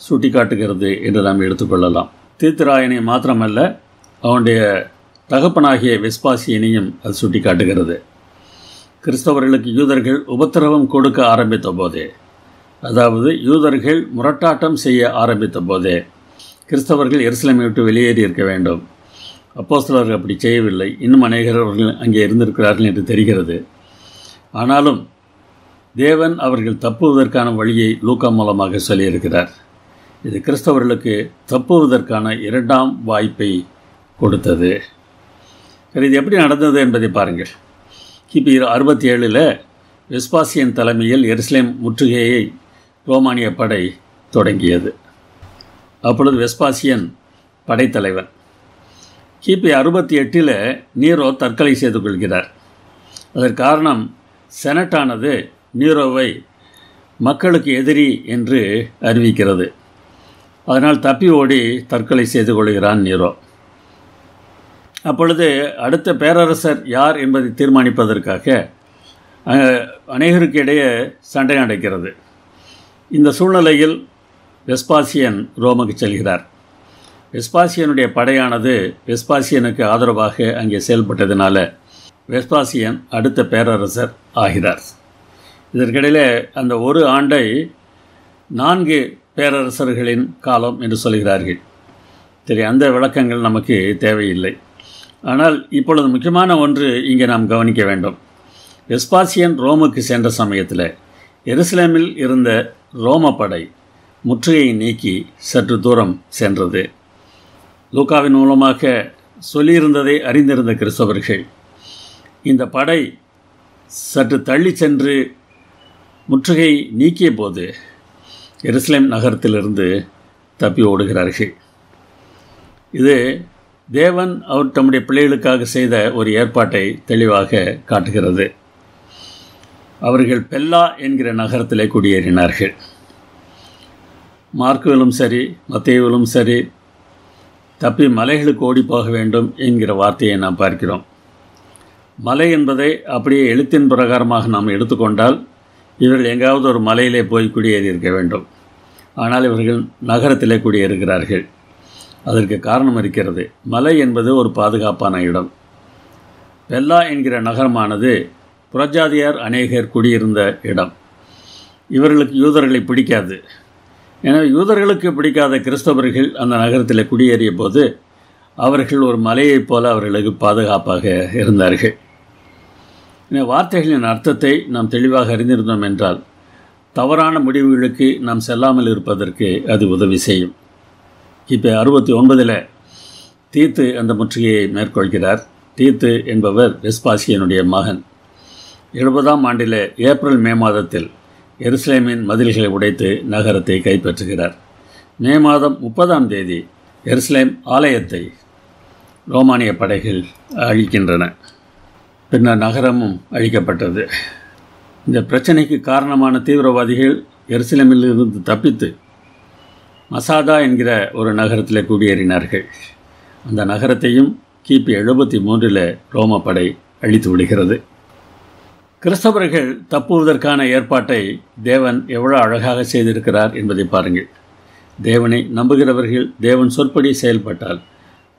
சுட்டிக்காட்டுகிறது என்று நாம் எடுத்துக்கொள்ளலாம். தீத்துராயனை மாத்திரமல்ல, அவனுடைய தகப்பனாகிய வெஸ்பாசியனையும் அது சுட்டிக்காட்டுகிறது. கிறிஸ்தவர்களுக்கு யூதர்கள் உபத்திரவம் கொடுக்க ஆரம்பித்த போதே, அதாவது யூதர்கள் முரட்டாட்டம் செய்ய ஆரம்பித்த போதே கிறிஸ்தவர்கள் எருசலேமை விட்டு வெளியேறி இருக்க வேண்டும். அப்போஸ்தலர்கள் அப்படி செய்யவில்லை. இன்னும் அநேகர்கள் அங்கே இருந்திருக்கிறார்கள் என்று தெரிகிறது. ஆனாலும் தேவன் அவர்கள் தப்புவதற்கான வழியை லூக்கா மூலமாக சொல்லியிருக்கிறார். இது கிறிஸ்தவர்களுக்கு தப்புவதற்கான 2ஆம் வாய்ப்பை கொடுத்தது. இது எப்படி நடந்தது என்பதை பாருங்கள். கிபி 67 வெஸ்பாசியன் தலைமையில் எருசலேம் முற்றுகையை ரோமானிய படை தொடங்கியது. அப்பொழுது வெஸ்பாசியன் படைத்தலைவன். கிபி 68 நீரோ தற்கொலை செய்து கொள்கிறார். அதற்கு காரணம் செனட்டானது நீரோவை மக்களுக்கு எதிரி என்று அறிவிக்கிறது. அதனால் தப்பி ஓடி தற்கொலை செய்து கொள்கிறான் நீரோ. அப்பொழுது அடுத்த பேரரசர் யார் என்பதை தீர்மானிப்பதற்காக அநேகருக்கு இடையே சண்டை நடக்கிறது. இந்த சூழ்நிலையில் வெஸ்பாசியன் ரோமுக்கு செல்கிறார். வெஸ்பாசியனுடைய படையானது வெஸ்பாசியனுக்கு ஆதரவாக அங்கே செயல்பட்டதினால வெஸ்பாசியன் அடுத்த பேரரசர் ஆகிறார். இதற்கிடையில் அந்த ஒரு ஆண்டை 4 பேரரசர்களின் காலம் என்று சொல்கிறார்கள். சரி, அந்த விளக்கங்கள் நமக்கு தேவையில்லை. ஆனால் இப்பொழுது முக்கியமான ஒன்று இங்கே நாம் கவனிக்க வேண்டும். வெஸ்பாசியன் ரோமுக்கு சென்ற சமயத்தில் எருசலேமில் இருந்த ரோம படை முற்றுகையை நீக்கி சற்று தூரம் சென்றது. லூக்காவின் மூலமாக சொல்லியிருந்ததை அறிந்திருந்த கிறிஸ்தவர்கள் இந்த படை சற்று தள்ளி சென்று முற்றுகை நீக்கிய போது எருசலேம் நகரத்திலிருந்து தப்பி ஓடுகிறார்கள். இது தேவன் அவர் தம்முடைய பிள்ளைகளுக்காக செய்த ஒரு ஏற்பாட்டை தெளிவாக காட்டுகிறது. அவர்கள் பெல்லா என்கிற நகரத்திலே குடியேறினார்கள். மார்க்குவிலும் சரி மத்தேயுவிலும் சரி தப்பி மலைகளுக்கு ஓடி போக வேண்டும் என்கிற வார்த்தையை நாம் பார்க்கிறோம். மலை என்பதை அப்படியே எழுத்தின் பிரகாரமாக நாம் எடுத்துக்கொண்டால் இவர்கள் எங்காவது ஒரு மலையிலே போய் குடியேறியிருக்க வேண்டும். ஆனால் இவர்கள் நகரத்திலே குடியேறுகிறார்கள். அதற்கு காரணம் இருக்கிறது. மலை என்பது ஒரு பாதுகாப்பான இடம். பெல்லா என்கிற நகரமானது புறஜாதியார் அநேகர் குடியிருந்த இடம். இவர்களுக்கு யூதர்களை பிடிக்காது. எனவே யூதர்களுக்கு பிடிக்காத கிறிஸ்தவர்கள் அந்த நகரத்தில் குடியேறிய போது அவர்கள் ஒரு மலையைப் போல அவர்களுக்கு பாதுகாப்பாக இருந்தார்கள். இந்த வார்த்தைகளின் அர்த்தத்தை நாம் தெளிவாக அறிந்திருந்தோம் என்றால் தவறான முடிவுகளுக்கு நாம் செல்லாமல் இருப்பதற்கு அது உதவி செய்யும். இப்போ 69 தீத்து அந்த முற்றுகையை மேற்கொள்கிறார். தீத்து என்பவர் வெஸ்பாசியனுடைய மகன். 70ஆம் ஆண்டில் ஏப்ரல் மே மாதத்தில் எருசலேமின் மதில்களை உடைத்து நகரத்தை கைப்பற்றுகிறார். மே மாதம் 30ஆம் தேதி எருசலேம் ஆலயத்தை ரோமானிய படைகள் அழிக்கின்றன. பின்னர் நகரமும் அழிக்கப்பட்டது. இந்த பிரச்சனைக்கு காரணமான தீவிரவாதிகள் எருசலேமில் இருந்து தப்பித்து மசாதா என்கிற ஒரு நகரத்தில் குடியேறினார்கள். அந்த நகரத்தையும் கிபி 73 ரோம படை அழித்து விடுகிறது. கிறிஸ்தவர்கள் தப்புவதற்கான ஏற்பாட்டை தேவன் எவ்வளோ அழகாக செய்திருக்கிறார் என்பதை பாருங்கள். தேவனை நம்புகிறவர்கள் தேவன் சொற்படி செயல்பட்டால்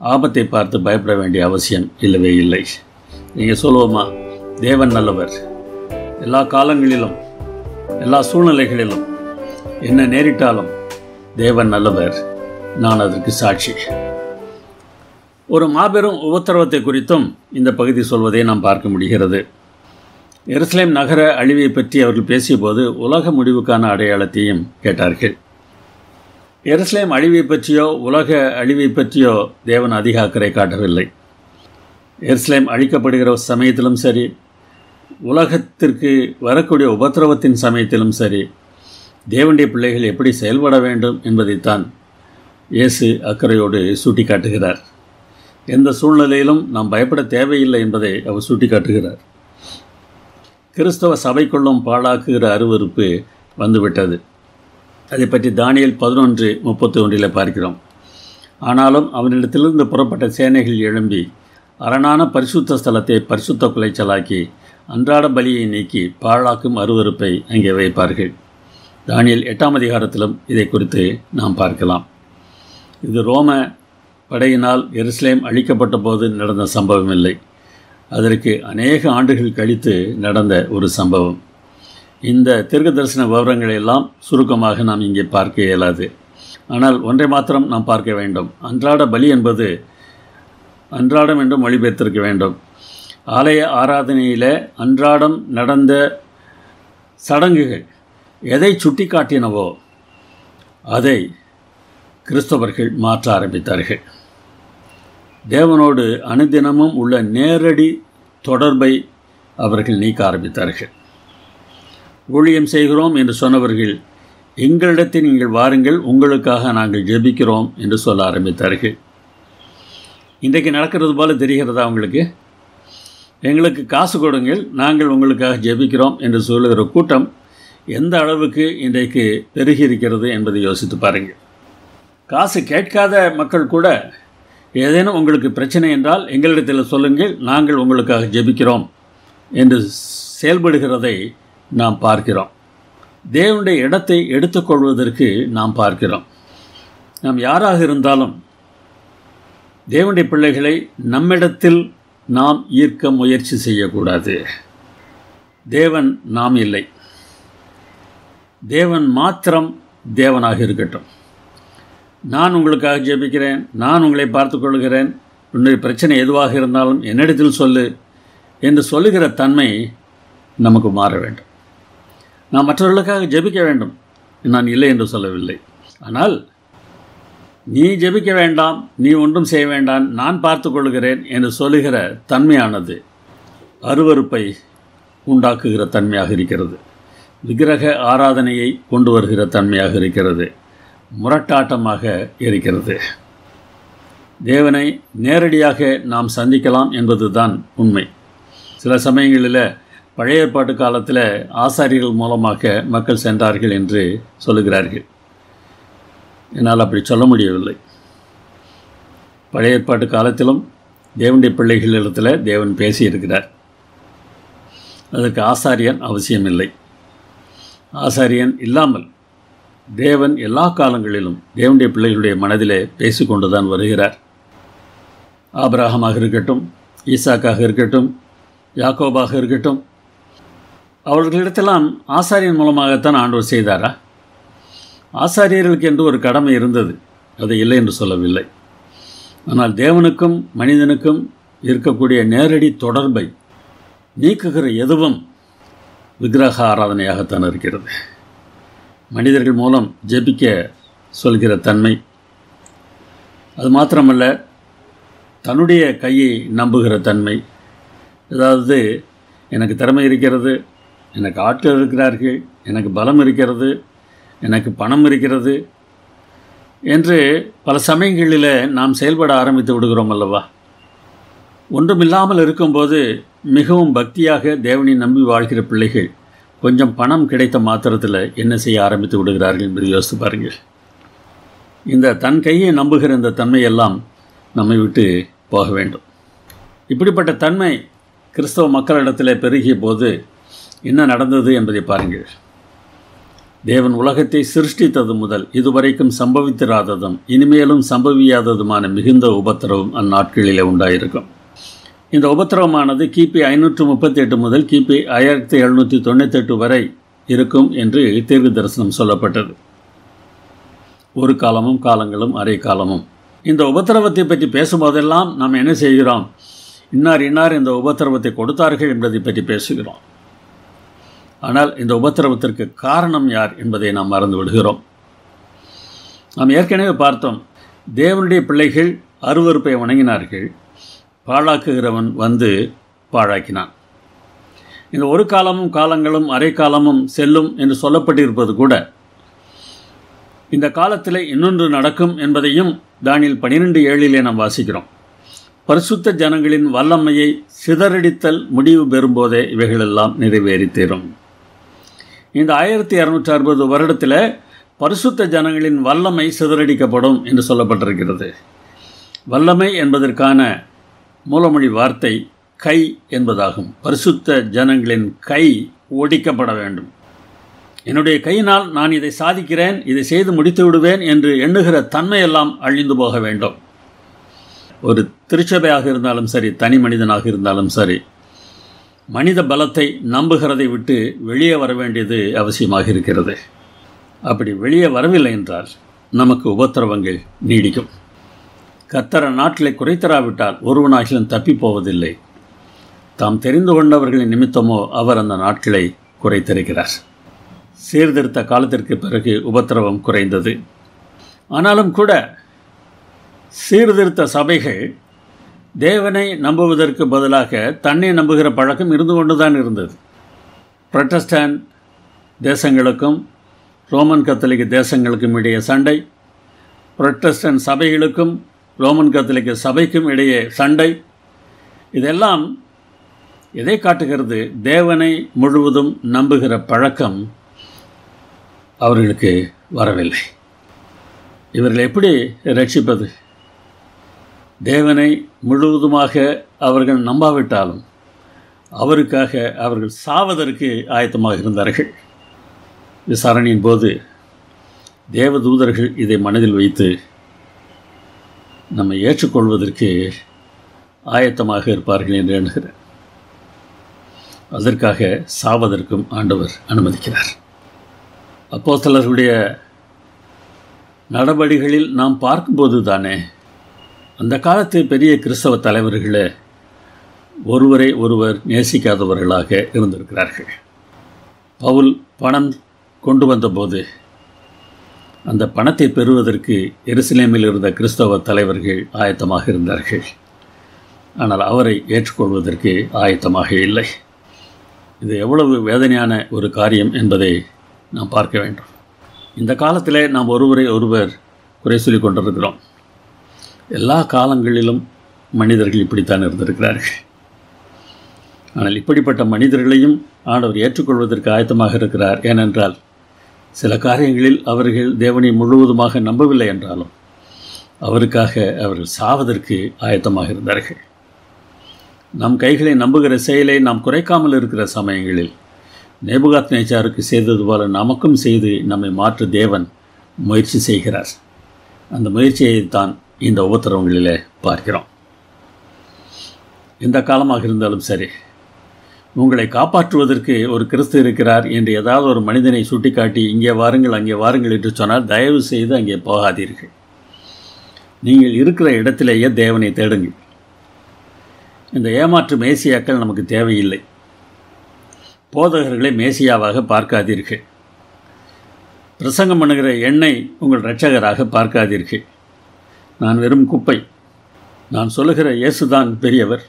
ஆபத்தை பார்த்து பயப்பட வேண்டிய அவசியம் இல்லவே இல்லை. நீங்கள் சொல்லுவோமா, தேவன் நல்லவர், எல்லா காலங்களிலும் எல்லா சூழ்நிலைகளிலும் என்ன நேரிட்டாலும் தேவன் நல்லவர், நான் அதற்கு சாட்சி. ஒரு மாபெரும் உபத்திரவத்தை குறித்தும் இந்த பகுதி சொல்வதை நாம் பார்க்க முடிகிறது. எருசலேம் நகர அழிவை பற்றி அவர்கள் பேசியபோது உலக முடிவுக்கான அடையாளத்தையும் கேட்டார்கள். எருசலேம் அழிவை பற்றியோ உலக அழிவை பற்றியோ தேவன் அதிக அக்கறை காட்டவில்லை. எருசலேம் அழிக்கப்படுகிற சமயத்திலும் சரி, உலகத்திற்கு வரக்கூடிய உபத்திரவத்தின் சமயத்திலும் சரி, தேவனுடைய பிள்ளைகள் எப்படி செயல்பட வேண்டும் என்பதைத்தான் இயேசு அக்கறையோடு சுட்டி காட்டுகிறார். எந்த சூழ்நிலையிலும் நாம் பயப்பட தேவையில்லை என்பதை அவர் சுட்டி காட்டுகிறார். கிறிஸ்தவ சபைக்குள்ளும் பாழாக்குகிற அருவருப்பு வந்துவிட்டது. அதை பற்றி தானியேல் 11:31 பார்க்கிறோம். ஆனாலும் அவனிடத்திலிருந்து புறப்பட்ட சேனைகள் எழும்பி அரணான பரிசுத்த ஸ்தலத்தை பரிசுத்த குலைச்சலாக்கி அன்றாட பலியை நீக்கி பாழாக்கும் அருவருப்பை அங்கே வைப்பார்கள். தானியேல் 8ஆம் அதிகாரத்திலும் இதை குறித்து நாம் பார்க்கலாம். இது ரோம படையினால் எருசலேம் அழிக்கப்பட்ட போது நடந்த சம்பவம் இல்லை. அதற்கு அநேக ஆண்டுகள் கழித்து நடந்த ஒரு சம்பவம். இந்த தீர்க்க தரிசன விவரங்களை எல்லாம் சுருக்கமாக நாம் இங்கே பார்க்க இயலாது. ஆனால் ஒன்றை மாத்திரம் நாம் பார்க்க வேண்டும். அன்றாட பலி என்பது அன்றாடம் என்று மொழிபெயர்த்திருக்க வேண்டும். ஆலய ஆராதனையில் அன்றாடம் நடந்த சடங்குகள் எதை சுட்டி காட்டினவோ அதை கிறிஸ்தவர்கள் மாற்ற ஆரம்பித்தார்கள். தேவனோடு அனுதினமும் உள்ள நேரடி தொடர்பை அவர்கள் நீக்க ஆரம்பித்தார்கள். ஊழியம் செய்கிறோம் என்று சொன்னவர்கள் எங்களிடத்தில் நீங்கள் வாருங்கள், உங்களுக்காக நாங்கள் ஜெபிக்கிறோம் என்று சொல்ல ஆரம்பித்தார்கள். இன்றைக்கு நடக்கிறது போல தெரிகிறதா உங்களுக்கு? எங்களுக்கு காசு கொடுங்கள், நாங்கள் உங்களுக்காக ஜெபிக்கிறோம் என்று சொல்லுகிற கூட்டம் எந்த அளவுக்கு இன்றைக்கு பெருகி இருக்கிறது என்பதை யோசித்து பாருங்கள். காசு கேட்காத மக்கள் கூட ஏதேனும் உங்களுக்கு பிரச்சனை என்றால் எங்களிடத்தில் சொல்லுங்கள், நாங்கள் உங்களுக்காக ஜெபிக்கிறோம் என்று செயல்படுகிறதை நாம் பார்க்கிறோம். தேவனுடைய இடத்தை எடுத்துக்கொள்வதற்கு நாம் பார்க்கிறோம். நாம் யாராக இருந்தாலும் தேவனுடைய பிள்ளைகளை நம்மிடத்தில் நாம் ஈர்க்க முயற்சி செய்யக்கூடாது. தேவன் நாம் இல்லை. தேவன் மாத்திரம் தேவனாக இருக்கட்டும். நான் உங்களுக்காக ஜெபிக்கிறேன், நான் உங்களை பார்த்து கொள்கிறேன், உன்னுடைய பிரச்சனை எதுவாக இருந்தாலும் என்னிடத்தில் சொல்லு என்று சொல்லுகிற தன்மை நமக்கு மாற வேண்டும். நாம் மற்றவர்களுக்காக ஜெபிக்க வேண்டும், நான் இல்லை என்று சொல்லவில்லை. ஆனால் நீ ஜெபிக்க வேண்டாம், நீ ஒன்றும் செய்ய வேண்டாம், நான் பார்த்து கொள்கிறேன் என்று சொல்லுகிற தன்மையானது அருவருப்பை உண்டாக்குகிற தன்மையாக இருக்கிறது. விக்கிரக ஆராதனையை கொண்டு வருகிற தன்மையாக இருக்கிறது. முரட்டாட்டமாக இருக்கிறது. தேவனை நேரடியாக நாம் சந்திக்கலாம் என்பது தான் உண்மை. சில சமயங்களில் பழைய ஏற்பாட்டு காலத்தில் ஆசாரியர்கள் மூலமாக மக்கள் சென்றார்கள் என்று சொல்லுகிறார்கள். என்னால் அப்படி சொல்ல முடியவில்லை. பழைய ஏற்பாட்டு காலத்திலும் தேவனுடைய பிள்ளைகளிடத்தில் தேவன் பேசியிருக்கிறார். அதற்கு ஆசாரியன் அவசியமில்லை. ஆசாரியன் இல்லாமல் தேவன் எல்லா காலங்களிலும் தேவனுடைய பிள்ளைகளுடைய மனதிலே பேசிக்கொண்டு தான் வருகிறார். ஆபிரகாமாக இருக்கட்டும், ஈசாக்காக இருக்கட்டும், யாக்கோபாக இருக்கட்டும், அவர்களிடத்தெல்லாம் ஆசாரியன் மூலமாகத்தான் ஆண்டவர் செய்தாரா? ஆசாரியர்களுக்கு என்று ஒரு கடமை இருந்தது, அது இல்லை என்று சொல்லவில்லை. ஆனால் தேவனுக்கும் மனிதனுக்கும் இருக்கக்கூடிய நேரடி தொடர்பை நீக்குகிற எதுவும் விக்கிரக ஆராதனையாகத்தான் இருக்கிறது. மனிதர்கள் மூலம் ஜெபிக்க சொல்கிற தன்மை, அது மாத்திரமல்ல தன்னுடைய கையை நம்புகிற தன்மை. அதாவது எனக்கு திறமை இருக்கிறது, எனக்கு ஆட்கள் இருக்கிறார்கள், எனக்கு பலம் இருக்கிறது, எனக்கு பணம் இருக்கிறது என்று பல சமயங்களில் நாம் செயல்பட ஆரம்பித்து விடுகிறோம் அல்லவா? ஒன்றுமில்லாமல் இருக்கும்போது மிகவும் பக்தியாக தேவனை நம்பி வாழ்கிற பிள்ளைகள் கொஞ்சம் பணம் கிடைத்த மாத்திரத்தில் என்ன செய்ய ஆரம்பித்து விடுகிறார்கள் என்பதை யோசித்து பாருங்கள். இந்த தன் கையை நம்புகிற இந்த தன்மையெல்லாம் நம்மை விட்டு போக வேண்டும். இப்படிப்பட்ட தன்மை கிறிஸ்தவ மக்களிடத்தில் பெருகிய போது என்ன நடந்தது என்பதை பாருங்கள். தேவன் உலகத்தை சிருஷ்டித்தது முதல் இதுவரைக்கும் சம்பவித்திராததும் இனிமேலும் சம்பவியாததுமான மிகுந்த உபத்திரவம் அந்நாட்களிலே உண்டாயிருக்கும். இந்த உபத்திரவமானது கிபி 538 முதல் கிபி 1798 வரை இருக்கும் என்று தீர்க்க தரிசனம் சொல்லப்பட்டது. ஒரு காலமும் காலங்களும் அரை காலமும். இந்த உபத்திரவத்தை பற்றி பேசும்போதெல்லாம் நாம் என்ன செய்கிறோம்? இன்னார் இன்னார் இந்த உபத்திரவத்தை கொடுத்தார்கள் என்பதை பற்றி பேசுகிறோம். ஆனால் இந்த உபத்திரவத்திற்கு காரணம் யார் என்பதை நாம் மறந்து விடுகிறோம். நாம் ஏற்கனவே பார்த்தோம், தேவனுடைய பிள்ளைகள் அருவருப்பை வணங்கினார்கள், பாழாக்குகிறவன் வந்து பாழாக்கினான். இந்த ஒரு காலமும் காலங்களும் அரை காலமும் செல்லும் என்று சொல்லப்பட்டிருப்பது கூட இந்த காலத்தில் இன்னொன்று நடக்கும் என்பதையும் தானியேல் 12:7 நாம் வாசிக்கிறோம். பரிசுத்த ஜனங்களின் வல்லமையை சிதறடித்தல் முடிவு பெறும்போதே இவைகளெல்லாம் நிறைவேறி தீரும். இந்த 1260 வருடத்தில் பரிசுத்த ஜனங்களின் வல்லமை சிதறடிக்கப்படும் என்று சொல்லப்பட்டிருக்கிறது. வல்லமை என்பதற்கான மூலமொழி வார்த்தை கை என்பதாகும். பரிசுத்த ஜனங்களின் கை ஒடிக்கப்பட வேண்டும். என்னுடைய கையினால் நான் இதை சாதிக்கிறேன், இதை செய்து முடித்து விடுவேன் என்று எண்ணுகிற தன்மையெல்லாம் அழிந்து போக வேண்டும். ஒரு திருச்சபையாக இருந்தாலும் சரி, தனி மனிதனாக இருந்தாலும் சரி, மனித பலத்தை நம்புகிறதை விட்டு வெளியே வர வேண்டியது அவசியமாக இருக்கிறது. அப்படி வெளியே வரவில்லை என்றால் நமக்கு உபத்திரவங்கள் நீடிக்கும். கர்த்தர் நாட்களை குறைத்தராவிட்டால் ஒருவனாகிலும் தப்பி போவதில்லை. தாம் தெரிந்து கொண்டவர்களின் நிமித்தமோ அவர் அந்த நாட்களை குறைத்திருக்கிறார். சீர்திருத்த காலத்திற்கு பிறகு உபத்திரவம் குறைந்தது. ஆனாலும் கூட சீர்திருத்த சபைகள் தேவனை நம்புவதற்கு பதிலாக தன்னை நம்புகிற பழக்கம் இருந்து கொண்டுதான் இருந்தது. புரட்டஸ்டாண்ட் தேசங்களுக்கும் ரோமன் கத்தோலிக்க தேசங்களுக்கும் இடையே சண்டை, புரட்டஸ்டாண்ட் சபைகளுக்கும் ரோமன் கத்தோலிக்க சபைக்கும் இடையே சண்டை. இதெல்லாம் எதை காட்டுகிறது? தேவனை முழுவதும் நம்புகிற பழக்கம் அவர்களுக்கு வரவில்லை. இவர்களை எப்படி ரட்சிப்பது? தேவனை முழுவதுமாக அவர்கள் நம்பாவிட்டாலும் அவருக்காக அவர்கள் சாவதற்கு ஆயத்தமாக இருந்தார்கள். விசாரணையின் போது தேவதூதர்கள் இதை மனதில் வைத்து நம்மை ஏற்றுக்கொள்வதற்கு ஆயத்தமாக இருப்பார்கள் என்று எண்ணுகிறேன். அதற்காக சாவதற்கும் ஆண்டவர் அனுமதிக்கிறார். அப்போஸ்தலர்களுடைய நடவடிக்கைகளில் நாம் பார்க்கும்போது தானே அந்த காலத்து பெரிய கிறிஸ்தவ தலைவர்களே ஒருவரை ஒருவர் நேசிக்காதவர்களாக இருந்திருக்கிறார்கள். பவுல் பணம் கொண்டு வந்தபோது அந்த பணத்தை பெறுவதற்கு எருசலேமில் இருந்த கிறிஸ்தவ தலைவர்கள் ஆயத்தமாக இருந்தார்கள். ஆனால் அவரை ஏற்றுக்கொள்வதற்கு ஆயத்தமாக இல்லை. இது எவ்வளவு வேதனையான ஒரு காரியம் என்பதை நாம் பார்க்க வேண்டும். இந்த காலத்தில் நாம் ஒருவரை ஒருவர் குறை சொல்லி கொண்டிருக்கிறோம். எல்லா காலங்களிலும் மனிதர்கள் இப்படித்தான் இருந்திருக்கிறார்கள். ஆனால் இப்படிப்பட்ட மனிதர்களையும் ஆண்டவர் ஏற்றுக்கொள்வதற்கு ஆயத்தமாக இருக்கிறார். ஏனென்றால் சில காரியங்களில் அவர்கள் தேவனை முழுவதுமாக நம்பவில்லை என்றாலும் அவருக்காக அவர்கள் சாவதற்கு ஆயத்தமாக இருந்தார்கள். நம் கைகளை நம்புகிற செயலை நாம் குறைக்காமல் இருக்கிற சமயங்களில் நேபுகாத்நேச்சாருக்கு செய்தது போல நமக்கும் செய்து நம்மை மாற்ற தேவன் முயற்சி செய்கிறார். அந்த முயற்சியைத்தான் இந்த உபத்திரவங்களிலே பார்க்கிறோம். எந்த காலமாக இருந்தாலும் சரி, உங்களை காப்பாற்றுவதற்கு ஒரு கிறிஸ்து இருக்கிறார் என்று ஏதாவது ஒரு மனிதனை சுட்டிக்காட்டி இங்கே வாருங்கள் அங்கே வாருங்கள் என்று சொன்னால் தயவு செய்து அங்கே போகாதீர்கள். நீங்கள் இருக்கிற இடத்திலேயே தேவனை தேடுங்கள். இந்த ஏமாற்று மேசியாக்கள் நமக்கு தேவையில்லை. போதகர்களை மேசியாவாக பார்க்காதீர்கள். பிரசங்கம் பண்ணுகிற என்னை உங்கள் இரட்சகராக பார்க்காதீர்கள். நான் வெறும் குப்பை. நான் சொல்லுகிற இயேசுதான் பெரியவர்.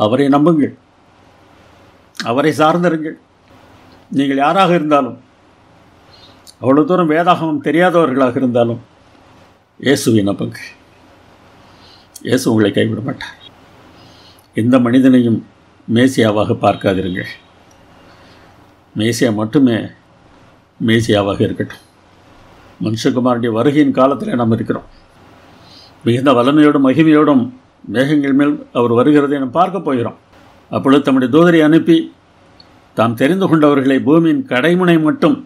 அவரை நம்புங்கள், அவரை சார்ந்திருங்கள். நீங்கள் யாராக இருந்தாலும், அவ்வளோ தூரம் வேதாகமம் தெரியாதவர்களாக இருந்தாலும் இயேசுவை நம்புங்கள். இயேசு உங்களை கைவிட மாட்டார். எந்த மனிதனையும் மேசியாவாக பார்க்காதிருங்கள். மேசியா மட்டுமே மேசியாவாக இருக்கட்டும். மனுஷகுமாரனுடைய வருகையின் காலத்தில் நாம் இருக்கிறோம். மிகுந்த வல்லமையோடும் மகிமையோடும் மேகங்கள் மேல் அவர் வருகிறதை நாம் பார்க்க போகிறோம். அப்பொழுது தம்முடைய தூதரை அனுப்பி தாம் தெரிந்து கொண்டவர்களை பூமியின் கடைமுனை மட்டும்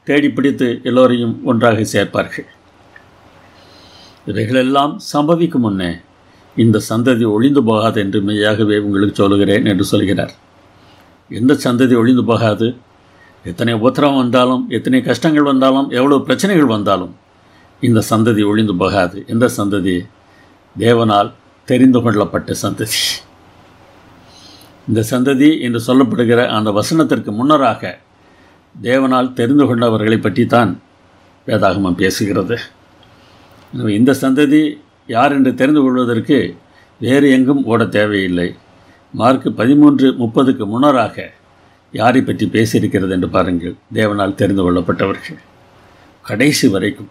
தேடி பிடித்து எல்லோரையும் ஒன்றாக சேர்ப்பார்கள். இவைகளெல்லாம் சம்பவிக்கும் முன்னே இந்த சந்ததி ஒழிந்து போகாது என்று மெய்யாகவே உங்களுக்கு சொல்லுகிறேன் என்று சொல்கிறார். எந்த சந்ததி ஒழிந்து போகாது? எத்தனை உபத்திரவம் வந்தாலும், எத்தனை கஷ்டங்கள் வந்தாலும், எவ்வளோ பிரச்சனைகள் வந்தாலும் இந்த சந்ததி ஒழிந்து போகாது. எந்த சந்ததி? தேவனால் தெரிந்து கொள்ளப்பட்ட சந்ததி. இந்த சந்ததி என்று சொல்லப்படுகிற அந்த வசனத்திற்கு முன்னராக தேவனால் தெரிந்து கொண்டவர்களை பற்றித்தான் வேதாகமம் பேசுகிறது. இந்த சந்ததி யார் என்று தெரிந்து கொள்வதற்கு வேறு எங்கும் ஓட தேவையில்லை. மார்க் 13:30 முன்னராக யாரை பற்றி பேசியிருக்கிறது என்று பாருங்கள். தேவனால் தெரிந்து கொள்ளப்பட்டவர்கள். கடைசி வரைக்கும்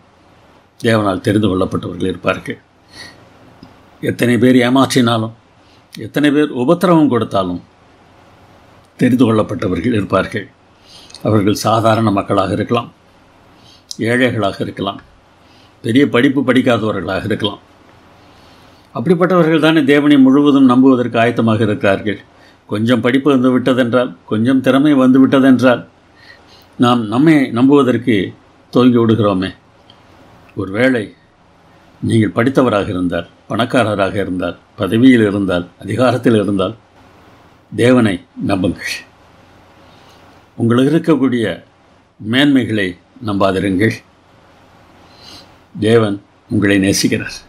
தேவனால் தெரிந்து கொள்ளப்பட்டவர்கள் இருப்பார்கள். எத்தனை பேர் ஏமாற்றினாலும், எத்தனை பேர் உபத்திரவம் கொடுத்தாலும் தெரிந்து கொள்ளப்பட்டவர்கள் இருப்பார்கள். அவர்கள் சாதாரண மக்களாக இருக்கலாம், ஏழைகளாக இருக்கலாம், பெரிய படிப்பு படிக்காதவர்களாக இருக்கலாம். அப்படிப்பட்டவர்கள் தானே தேவனை முழுவதும் நம்புவதற்கு ஆயத்தமாக இருக்கிறார்கள். கொஞ்சம் படிப்பு வந்து விட்டதென்றால், கொஞ்சம் திறமை வந்து விட்டதென்றால் நாம் நம்மை நம்புவதற்கு துவங்கி விடுகிறோமே. ஒருவேளை நீங்கள் படித்தவராக இருந்தால், பணக்காரராக இருந்தால், பதவியில் இருந்தால், அதிகாரத்தில் இருந்தால் தேவனை நம்புங்கள். உங்களுக்கு இருக்கக்கூடிய மேன்மைகளை நம்பாதிருங்கள். தேவன் உங்களை நேசிக்கிறார்.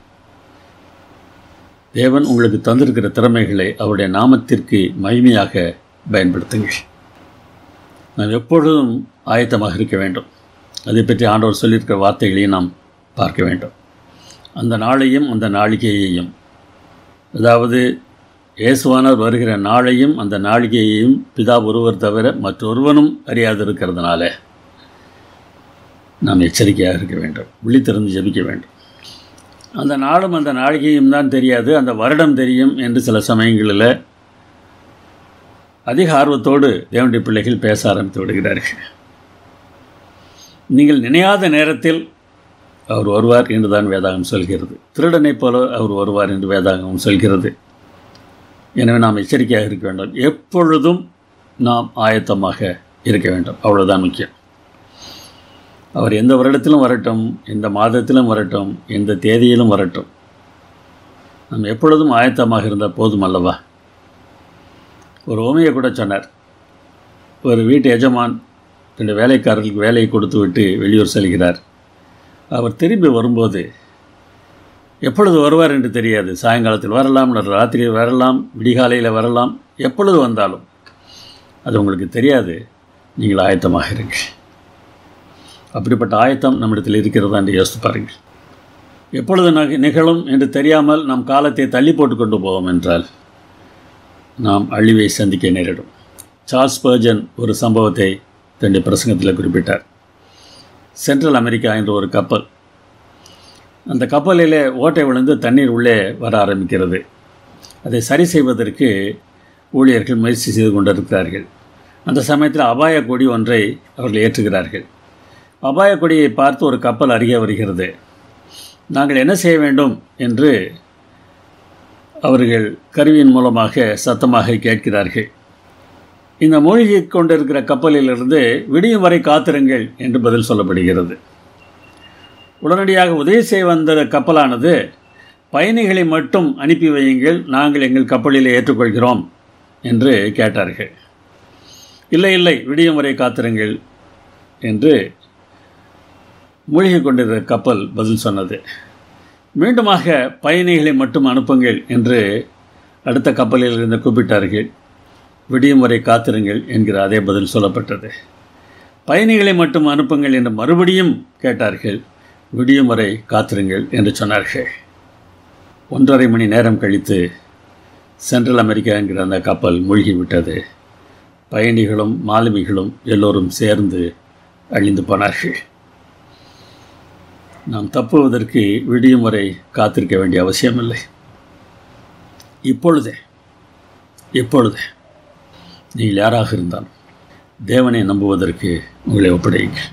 தேவன் உங்களுக்கு தந்திருக்கிற திறமைகளை அவருடைய நாமத்திற்கு மகிமையாக பயன்படுத்துங்கள். நாம் எப்பொழுதும் ஆயத்தமாக இருக்க வேண்டும். அதை பற்றி ஆண்டவர் சொல்லியிருக்கிற வார்த்தைகளையும் நாம் பார்க்க வேண்டும். அந்த நாளையும் அந்த நாளிகையையும், அதாவது இயேசுவானவர் வருகிற நாளையும் அந்த நாளிகையையும் பிதா ஒருவர் தவிர மற்றொருவனும் அறியாதிருக்கிறதுனால நாம் எச்சரிக்கையாக இருக்க வேண்டும். விழித்திருந்து ஜெபிக்க வேண்டும். அந்த நாளும் அந்த நாளிகையும் தான் தெரியாது, அந்த வருடம் தெரியும் என்று சில சமயங்களில் அதிக ஆர்வத்தோடு தேவனுடைய பிள்ளைகள் பேச ஆரம்பித்து விடுகிறார்கள். நீங்கள் நினையாத நேரத்தில் அவர் வருவார் என்று தான் வேதாகம் சொல்கிறது. திருடனைப் போல அவர் வருவார் என்று வேதாகம் சொல்கிறது. எனவே நாம் எச்சரிக்கையாக இருக்க வேண்டும். எப்பொழுதும் நாம் ஆயத்தமாக இருக்க வேண்டும். அவ்வளோதான் முக்கியம். அவர் எந்த வருடத்திலும் வரட்டும், எந்த மாதத்திலும் வரட்டும், எந்த தேதியிலும் வரட்டும், நாம் எப்பொழுதும் ஆயத்தமாக இருந்தால் போதும் அல்லவா? ஒரு உவமையை கூட சொன்னார். ஒரு வீட்டு எஜமான் தன்னுடைய வேலைக்காரர்களுக்கு வேலையை கொடுத்து விட்டு வெளியூர் செல்கிறார். அவர் திரும்பி வரும்போது எப்பொழுது வருவார் என்று தெரியாது. சாயங்காலத்தில் வரலாம், ராத்திரியில் வரலாம், விடிகாலையில் வரலாம். எப்பொழுது வந்தாலும் அது உங்களுக்கு தெரியாது. நீங்கள் ஆயத்தமாக இருங்க. அப்படிப்பட்ட ஆயத்தம் நம்மிடத்தில் இருக்கிறதா என்று யோசித்து பாருங்கள். எப்பொழுது நிகழும் என்று தெரியாமல் நாம் காலத்தை தள்ளி போட்டு கொண்டு போவோம் என்றால் நாம் அழிவை சந்திக்க நேரிடும். சார்ல்ஸ் ஸ்பர்ஜன் ஒரு சம்பவத்தை தன்னுடைய பிரசங்கத்தில் குறிப்பிட்டார். சென்ட்ரல் அமெரிக்கா என்ற ஒரு கப்பல், அந்த கப்பலிலே ஓட்டை விழுந்து தண்ணீர் உள்ளே வர ஆரம்பிக்கிறது. அதை சரி செய்வதற்கு ஊழியர்கள் முயற்சி செய்து கொண்டிருக்கிறார்கள். அந்த சமயத்தில் அபாய கொடி ஒன்றை அவர்கள் ஏற்றுகிறார்கள். அபாய கொடியை பார்த்து ஒரு கப்பல் அருகே வருகிறது. நாங்கள் என்ன செய்ய வேண்டும் என்று அவர்கள் கருவியின் மூலமாக சத்தமாக கேட்கிறார்கள். இந்த மூழ்கி கொண்டிருக்கிற கப்பலிலிருந்து விடியும் வரை காத்திருங்கள் என்று பதில் சொல்லப்படுகிறது. உடனடியாக உதவி செய்ய வந்த கப்பலானது, பயணிகளை மட்டும் அனுப்பி வையுங்கள், நாங்கள் எங்கள் கப்பலில் ஏற்றுக்கொள்கிறோம் என்று கேட்டார்கள். இல்லை இல்லை, விடியும் வரை காத்திருங்கள் என்று மூழ்கி கொண்டிருக்கிற கப்பல் பதில் சொன்னது. மீண்டுமாக பயணிகளை மட்டும் அனுப்புங்கள் என்று அடுத்த கப்பலில் இருந்து கூப்பிட்டார்கள். விடியும் வரை காத்திருங்கள் என்கிற அதே பதில் சொல்லப்பட்டது. பயணிகளை மட்டும் அனுப்புங்கள் என்று மறுபடியும் கேட்டார்கள். விடியும் வரை காத்திருங்கள் என்று சொன்னார்கள். 1.5 மணி நேரம் கழித்து சென்ட்ரல் அமெரிக்கா என்கிற அந்த கப்பல் மூழ்கிவிட்டது. பயணிகளும் மாலுமிகளும் எல்லோரும் சேர்ந்து அழிந்து போனார்கள். நாம் தப்புவதற்கு விடியும் வரை காத்திருக்க வேண்டிய அவசியமில்லை. இப்பொழுதே நீங்கள் யாராக இருந்தாலும் தேவனை நம்புவதற்கு உங்களை ஒப்படையுங்கள்.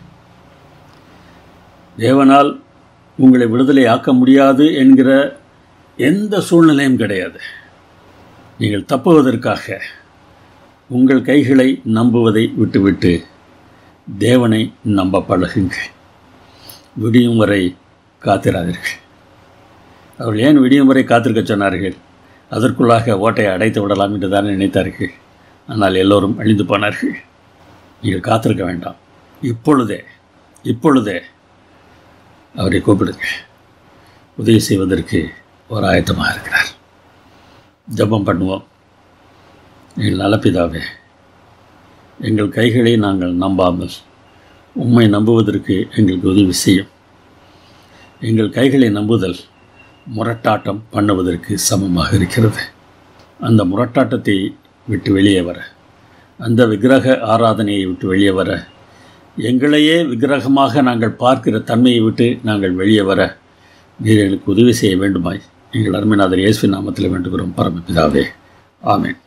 தேவனால் உங்களை விடுதலை ஆக்க முடியாது என்கிற எந்த சூழ்நிலையும் கிடையாது. நீங்கள் தப்புவதற்காக உங்கள் கைகளை நம்புவதை விட்டுவிட்டு தேவனை நம்ப பழகுங்கள். விடியும் வரை காத்திராதீர்கள். அவர்கள் ஏன் விடியும் வரை காத்திருக்க சொன்னார்கள்? அதற்குள்ளாக ஓட்டையை அடைத்து விடலாம் என்று தான் நினைத்தார்கள். ஆனால் எல்லோரும் அழிந்து போனார்கள். நீங்கள் காத்திருக்க வேண்டாம். இப்பொழுதே அவரை கூப்பிடுங்க. உதவி செய்வதற்கு ஒரு ஆயத்தமாக இருக்கிறார். ஜெபம் பண்ணுவோம். எங்கள் நலப்பிதாவே, எங்கள் கைகளை நாங்கள் நம்பாமல் உம்மை நம்புவதற்கு எங்களுக்கு உதவி செய்யும். எங்கள் கைகளை நம்புதல் முரட்டாட்டம் பண்ணுவதற்கு சமமாக இருக்கிறது. அந்த முரட்டாட்டத்தை விட்டு வெளியே வர, அந்த விக்கிரக ஆராதனையை விட்டு வெளியே வர, எங்களையே விக்கிரகமாக நாங்கள் பார்க்கிற தன்மையை விட்டு நாங்கள் வெளியே வர நீர் எங்களுக்கு உதவி செய்ய வேண்டுமாய் எங்கள் அருமைநாதர் இயேசுவின் நாமத்தில் வேண்டுகிறோம் பரமபிதாவே. ஆமென்.